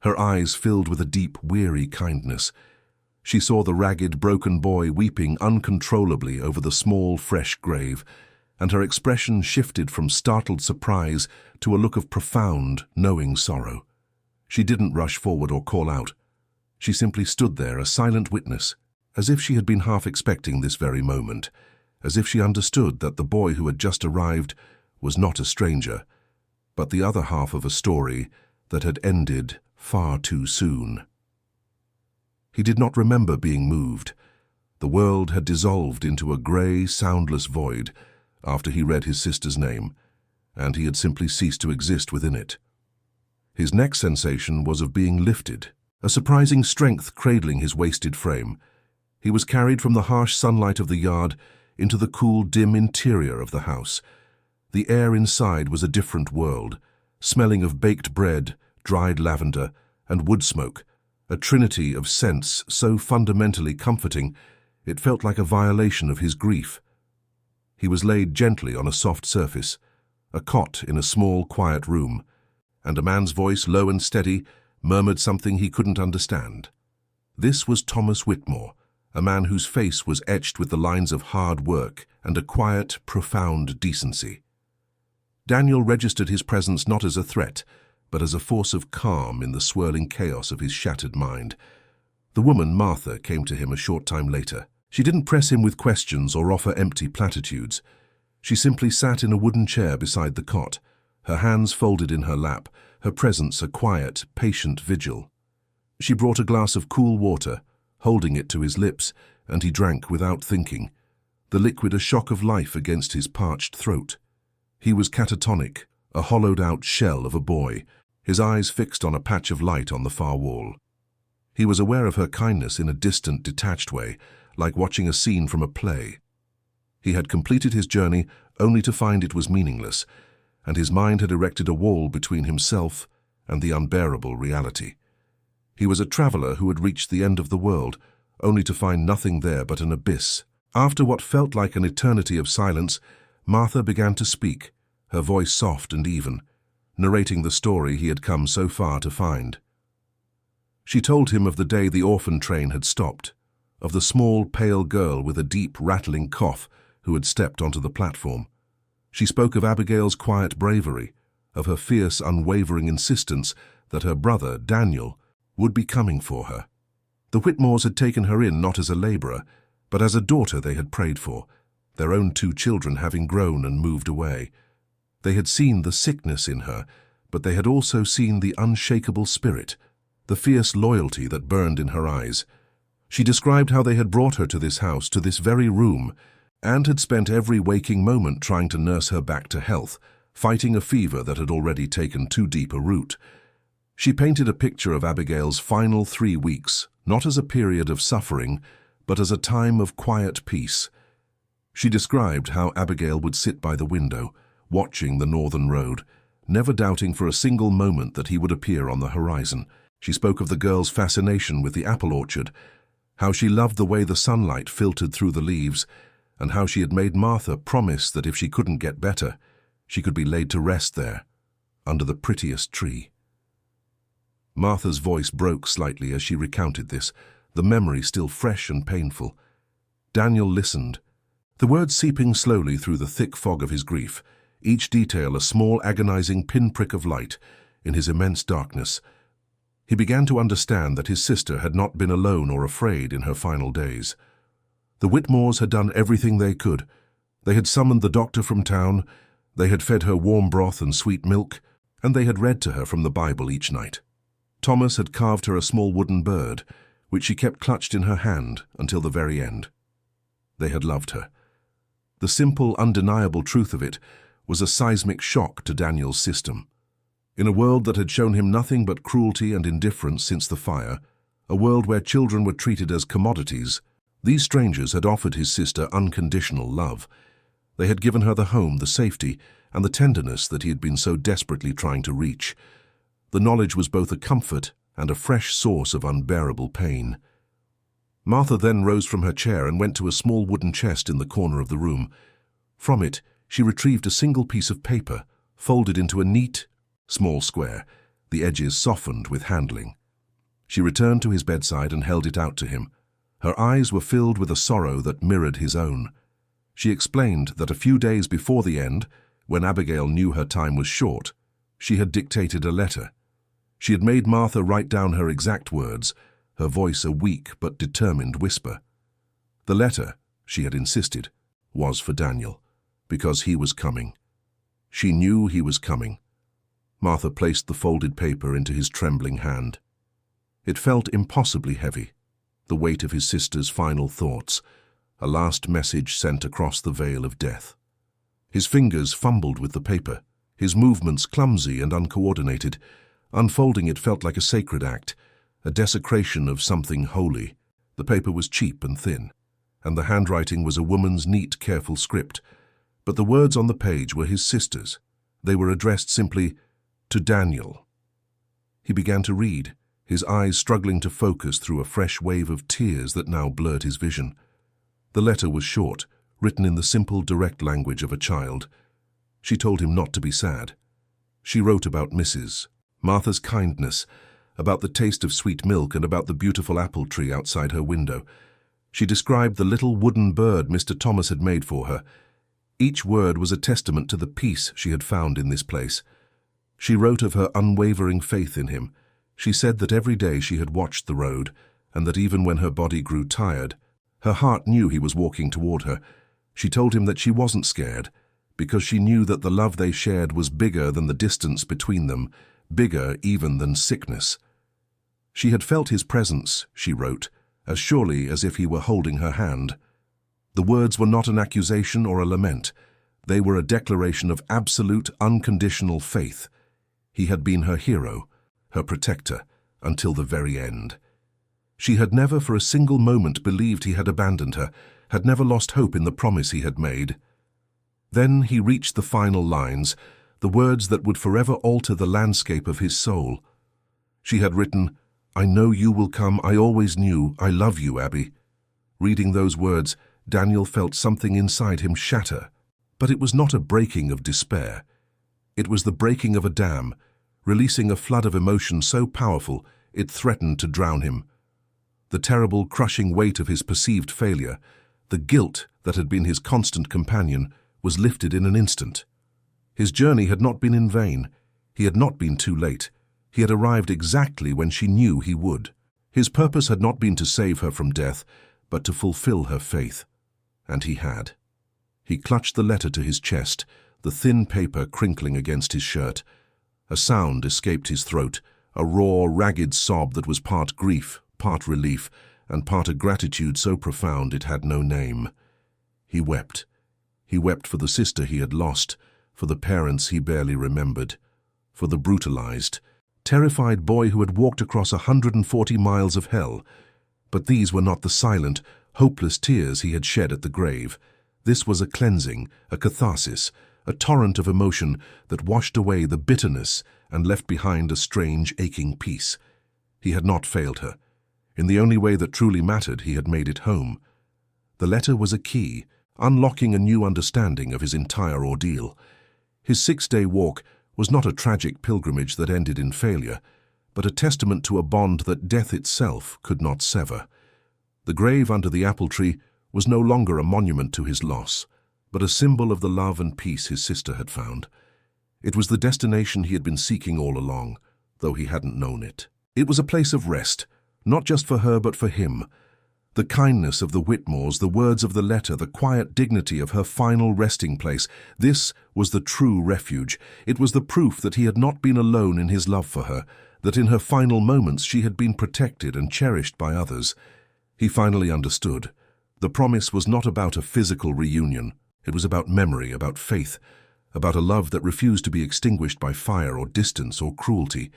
her eyes filled with a deep, weary kindness. She saw the ragged, broken boy weeping uncontrollably over the small, fresh grave, and her expression shifted from startled surprise to a look of profound, knowing sorrow. She didn't rush forward or call out. She simply stood there, a silent witness, as if she had been half expecting this very moment, as if she understood that the boy who had just arrived was not a stranger, but the other half of a story that had ended far too soon. He did not remember being moved. The world had dissolved into a grey, soundless void after he read his sister's name, and he had simply ceased to exist within it. His next sensation was of being lifted, a surprising strength cradling his wasted frame. He was carried from the harsh sunlight of the yard into the cool, dim interior of the house. The air inside was a different world, smelling of baked bread, dried lavender, and wood smoke, a trinity of scents so fundamentally comforting it felt like a violation of his grief. He was laid gently on a soft surface, a cot in a small, quiet room, and a man's voice, low and steady, murmured something he couldn't understand. This was Thomas Whitmore, a man whose face was etched with the lines of hard work and a quiet, profound decency. Daniel registered his presence not as a threat, but as a force of calm in the swirling chaos of his shattered mind. The woman, Martha, came to him a short time later. She didn't press him with questions or offer empty platitudes. She simply sat in a wooden chair beside the cot, her hands folded in her lap, her presence a quiet, patient vigil. She brought a glass of cool water, holding it to his lips, and he drank without thinking, the liquid a shock of life against his parched throat. He was catatonic, a hollowed-out shell of a boy, his eyes fixed on a patch of light on the far wall. He was aware of her kindness in a distant, detached way, like watching a scene from a play. He had completed his journey only to find it was meaningless, and his mind had erected a wall between himself and the unbearable reality. He was a traveler who had reached the end of the world, only to find nothing there but an abyss. After what felt like an eternity of silence, Martha began to speak, her voice soft and even, narrating the story he had come so far to find. She told him of the day the Orphan train had stopped, of the small, pale girl with a deep, rattling cough who had stepped onto the platform. She spoke of Abigail's quiet bravery, of her fierce, unwavering insistence that her brother, Daniel, would be coming for her. The Whitmores had taken her in not as a laborer, but as a daughter they had prayed for, their own 2 children having grown and moved away. They had seen the sickness in her, but they had also seen the unshakable spirit, the fierce loyalty that burned in her eyes. She described how they had brought her to this house, to this very room, and had spent every waking moment trying to nurse her back to health, fighting a fever that had already taken too deep a root. She painted a picture of Abigail's final 3 weeks, not as a period of suffering, but as a time of quiet peace. She described how Abigail would sit by the window, watching the northern road, never doubting for a single moment that he would appear on the horizon. She spoke of the girl's fascination with the apple orchard, how she loved the way the sunlight filtered through the leaves, and how she had made Martha promise that if she couldn't get better, she could be laid to rest there, under the prettiest tree. Martha's voice broke slightly as she recounted this, the memory still fresh and painful. Daniel listened, the words seeping slowly through the thick fog of his grief, each detail a small agonizing pinprick of light in his immense darkness. He began to understand that his sister had not been alone or afraid in her final days. The Whitmores had done everything they could. They had summoned the doctor from town, they had fed her warm broth and sweet milk, and they had read to her from the Bible each night. Thomas had carved her a small wooden bird, which she kept clutched in her hand until the very end. They had loved her. The simple, undeniable truth of it was a seismic shock to Daniel's system. In a world that had shown him nothing but cruelty and indifference since the fire, a world where children were treated as commodities, these strangers had offered his sister unconditional love. They had given her the home, the safety, and the tenderness that he had been so desperately trying to reach. The knowledge was both a comfort and a fresh source of unbearable pain. Martha then rose from her chair and went to a small wooden chest in the corner of the room. From it, she retrieved a single piece of paper, folded into a neat, small square, the edges softened with handling. She returned to his bedside and held it out to him. Her eyes were filled with a sorrow that mirrored his own. She explained that a few days before the end, when Abigail knew her time was short, she had dictated a letter. She had made Martha write down her exact words, her voice a weak but determined whisper. The letter, she had insisted, was for Daniel, because he was coming. She knew he was coming. Martha placed the folded paper into his trembling hand. It felt impossibly heavy, the weight of his sister's final thoughts, a last message sent across the veil of death. His fingers fumbled with the paper, his movements clumsy and uncoordinated. Unfolding it felt like a sacred act, a desecration of something holy. The paper was cheap and thin, and the handwriting was a woman's neat, careful script. But the words on the page were his sister's. They were addressed simply, "To Daniel." He began to read, his eyes struggling to focus through a fresh wave of tears that now blurred his vision. The letter was short, written in the simple, direct language of a child. She told him not to be sad. She wrote about Martha's kindness, about the taste of sweet milk and about the beautiful apple tree outside her window. She described the little wooden bird Mr. Thomas had made for her. Each word was a testament to the peace she had found in this place. She wrote of her unwavering faith in him. She said that every day she had watched the road, and that even when her body grew tired, her heart knew he was walking toward her. She told him that she wasn't scared, because she knew that the love they shared was bigger than the distance between them, bigger even than sickness. She had felt his presence, she wrote, as surely as if he were holding her hand. The words were not an accusation or a lament. They were a declaration of absolute, unconditional faith. He had been her hero, her protector, until the very end. She had never for a single moment believed he had abandoned her, had never lost hope in the promise he had made. Then he reached the final lines, the words that would forever alter the landscape of his soul. She had written, "I know you will come, I always knew, I love you, Abby." Reading those words, Daniel felt something inside him shatter. But it was not a breaking of despair. It was the breaking of a dam, releasing a flood of emotion so powerful it threatened to drown him. The terrible, crushing weight of his perceived failure, the guilt that had been his constant companion, was lifted in an instant. His journey had not been in vain. He had not been too late. He had arrived exactly when she knew he would. His purpose had not been to save her from death, but to fulfill her faith. And he had. He clutched the letter to his chest, the thin paper crinkling against his shirt. A sound escaped his throat, a raw, ragged sob that was part grief, part relief, and part a gratitude so profound it had no name. He wept. He wept for the sister he had lost, for the parents he barely remembered, for the brutalized, terrified boy who had walked across 140 miles of hell. But these were not the silent, hopeless tears he had shed at the grave. This was a cleansing, a catharsis, a torrent of emotion that washed away the bitterness and left behind a strange, aching peace. He had not failed her. In the only way that truly mattered, he had made it home. The letter was a key, unlocking a new understanding of his entire ordeal. His 6-day walk was not a tragic pilgrimage that ended in failure, but a testament to a bond that death itself could not sever. The grave under the apple tree was no longer a monument to his loss, but a symbol of the love and peace his sister had found. It was the destination he had been seeking all along, though he hadn't known it. It was a place of rest, not just for her but for him. The kindness of the Whitmores, the words of the letter, the quiet dignity of her final resting place, this was the true refuge. It was the proof that he had not been alone in his love for her, that in her final moments she had been protected and cherished by others. He finally understood. The promise was not about a physical reunion. It was about memory, about faith, about a love that refused to be extinguished by fire or distance or cruelty.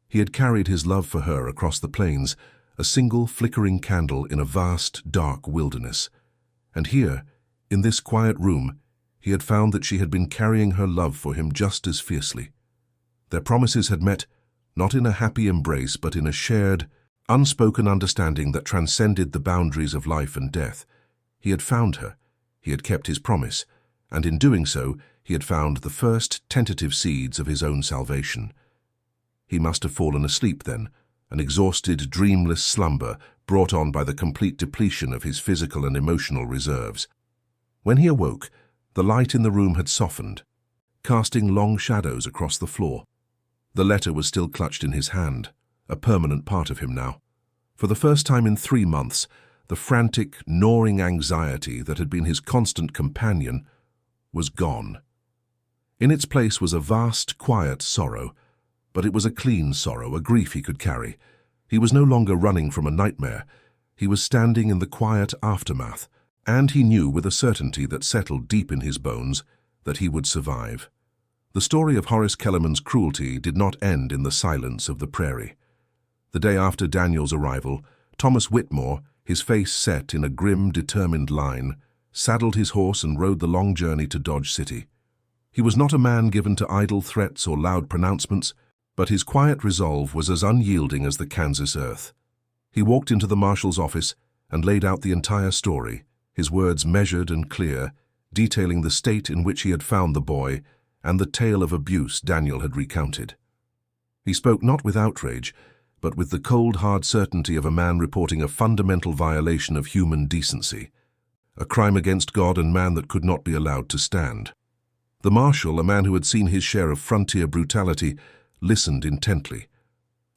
He had carried his love for her across the plains, a single flickering candle in a vast, dark wilderness. And here, in this quiet room, he had found that she had been carrying her love for him just as fiercely. Their promises had met, not in a happy embrace, but in a shared, unspoken understanding that transcended the boundaries of life and death. He had found her, he had kept his promise, and in doing so, he had found the first tentative seeds of his own salvation. He must have fallen asleep then, an exhausted, dreamless slumber brought on by the complete depletion of his physical and emotional reserves. When he awoke, the light in the room had softened, casting long shadows across the floor. The letter was still clutched in his hand, a permanent part of him now. For the first time in 3 months, the frantic, gnawing anxiety that had been his constant companion was gone. In its place was a vast, quiet sorrow, but it was a clean sorrow, a grief he could carry. He was no longer running from a nightmare. He was standing in the quiet aftermath, and he knew with a certainty that settled deep in his bones that he would survive. The story of Horace Kellerman's cruelty did not end in the silence of the prairie. The day after Daniel's arrival, Thomas Whitmore, his face set in a grim, determined line, saddled his horse and rode the long journey to Dodge City. He was not a man given to idle threats or loud pronouncements, but his quiet resolve was as unyielding as the Kansas earth. He walked into the marshal's office and laid out the entire story, his words measured and clear, detailing the state in which he had found the boy and the tale of abuse Daniel had recounted. He spoke not with outrage, but with the cold, hard certainty of a man reporting a fundamental violation of human decency, a crime against God and man that could not be allowed to stand. The marshal, a man who had seen his share of frontier brutality, listened intently.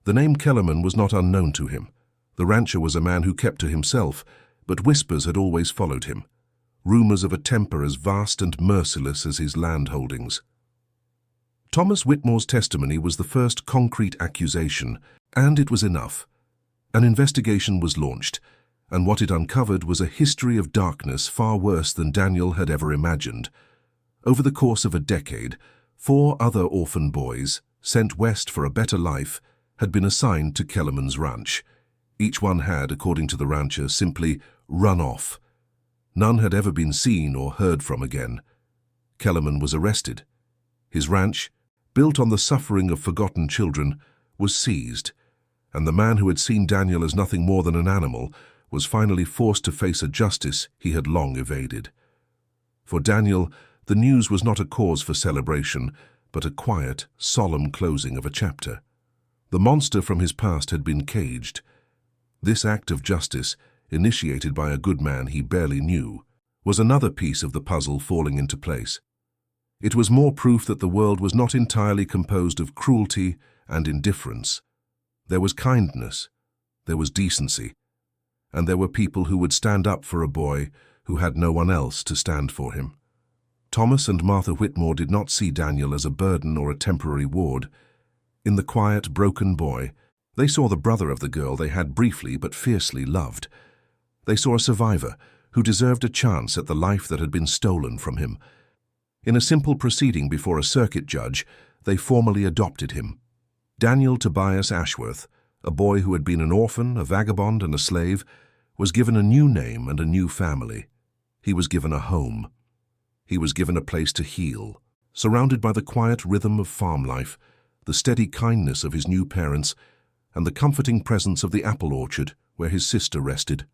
The name Kellerman was not unknown to him. The rancher was a man who kept to himself, but whispers had always followed him, rumors of a temper as vast and merciless as his land holdings. Thomas Whitmore's testimony was the first concrete accusation, and it was enough. An investigation was launched, and what it uncovered was a history of darkness far worse than Daniel had ever imagined. Over the course of a decade, 4 other orphan boys, sent west for a better life, had been assigned to Kellerman's ranch. Each one had, according to the rancher, simply run off. None had ever been seen or heard from again. Kellerman was arrested. His ranch, built on the suffering of forgotten children, was seized, and the man who had seen Daniel as nothing more than an animal was finally forced to face a justice he had long evaded. For Daniel, the news was not a cause for celebration, but a quiet, solemn closing of a chapter. The monster from his past had been caged. This act of justice, initiated by a good man he barely knew, was another piece of the puzzle falling into place. It was more proof that the world was not entirely composed of cruelty and indifference. There was kindness, there was decency, and there were people who would stand up for a boy who had no one else to stand for him. Thomas and Martha Whitmore did not see Daniel as a burden or a temporary ward. In the quiet, broken boy, they saw the brother of the girl they had briefly but fiercely loved. They saw a survivor who deserved a chance at the life that had been stolen from him. In a simple proceeding before a circuit judge, they formally adopted him. Daniel Tobias Ashworth, a boy who had been an orphan, a vagabond, and a slave, was given a new name and a new family. He was given a home. He was given a place to heal, surrounded by the quiet rhythm of farm life, the steady kindness of his new parents, and the comforting presence of the apple orchard where his sister rested.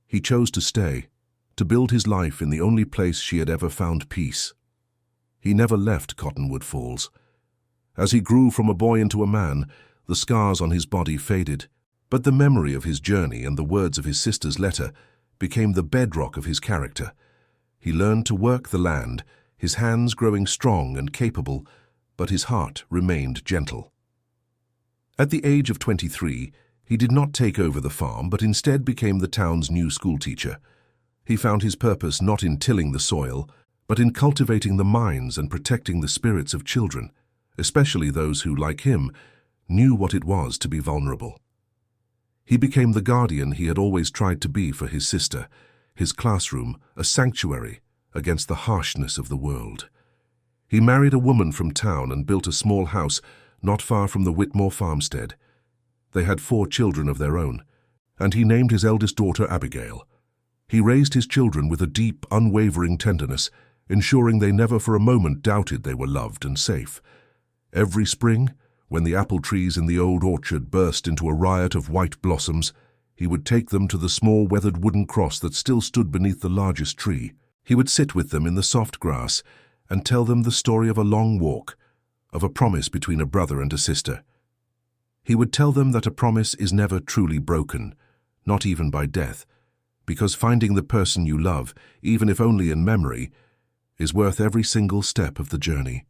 He chose to stay, to build his life in the only place she had ever found peace. He never left Cottonwood Falls. As he grew from a boy into a man, the scars on his body faded, but the memory of his journey and the words of his sister's letter became the bedrock of his character. He learned to work the land, his hands growing strong and capable, but his heart remained gentle. At the age of 23, he did not take over the farm, but instead became the town's new schoolteacher. He found his purpose not in tilling the soil, but in cultivating the minds and protecting the spirits of children, especially those who, like him, knew what it was to be vulnerable. He became the guardian he had always tried to be for his sister, his classroom a sanctuary against the harshness of the world. He married a woman from town and built a small house not far from the Whitmore farmstead. They had 4 children of their own, and he named his eldest daughter Abigail. He raised his children with a deep, unwavering tenderness, ensuring they never for a moment doubted they were loved and safe. Every spring, when the apple trees in the old orchard burst into a riot of white blossoms, he would take them to the small weathered wooden cross that still stood beneath the largest tree. He would sit with them in the soft grass and tell them the story of a long walk, of a promise between a brother and a sister. He would tell them that a promise is never truly broken, not even by death, because finding the person you love, even if only in memory, is worth every single step of the journey.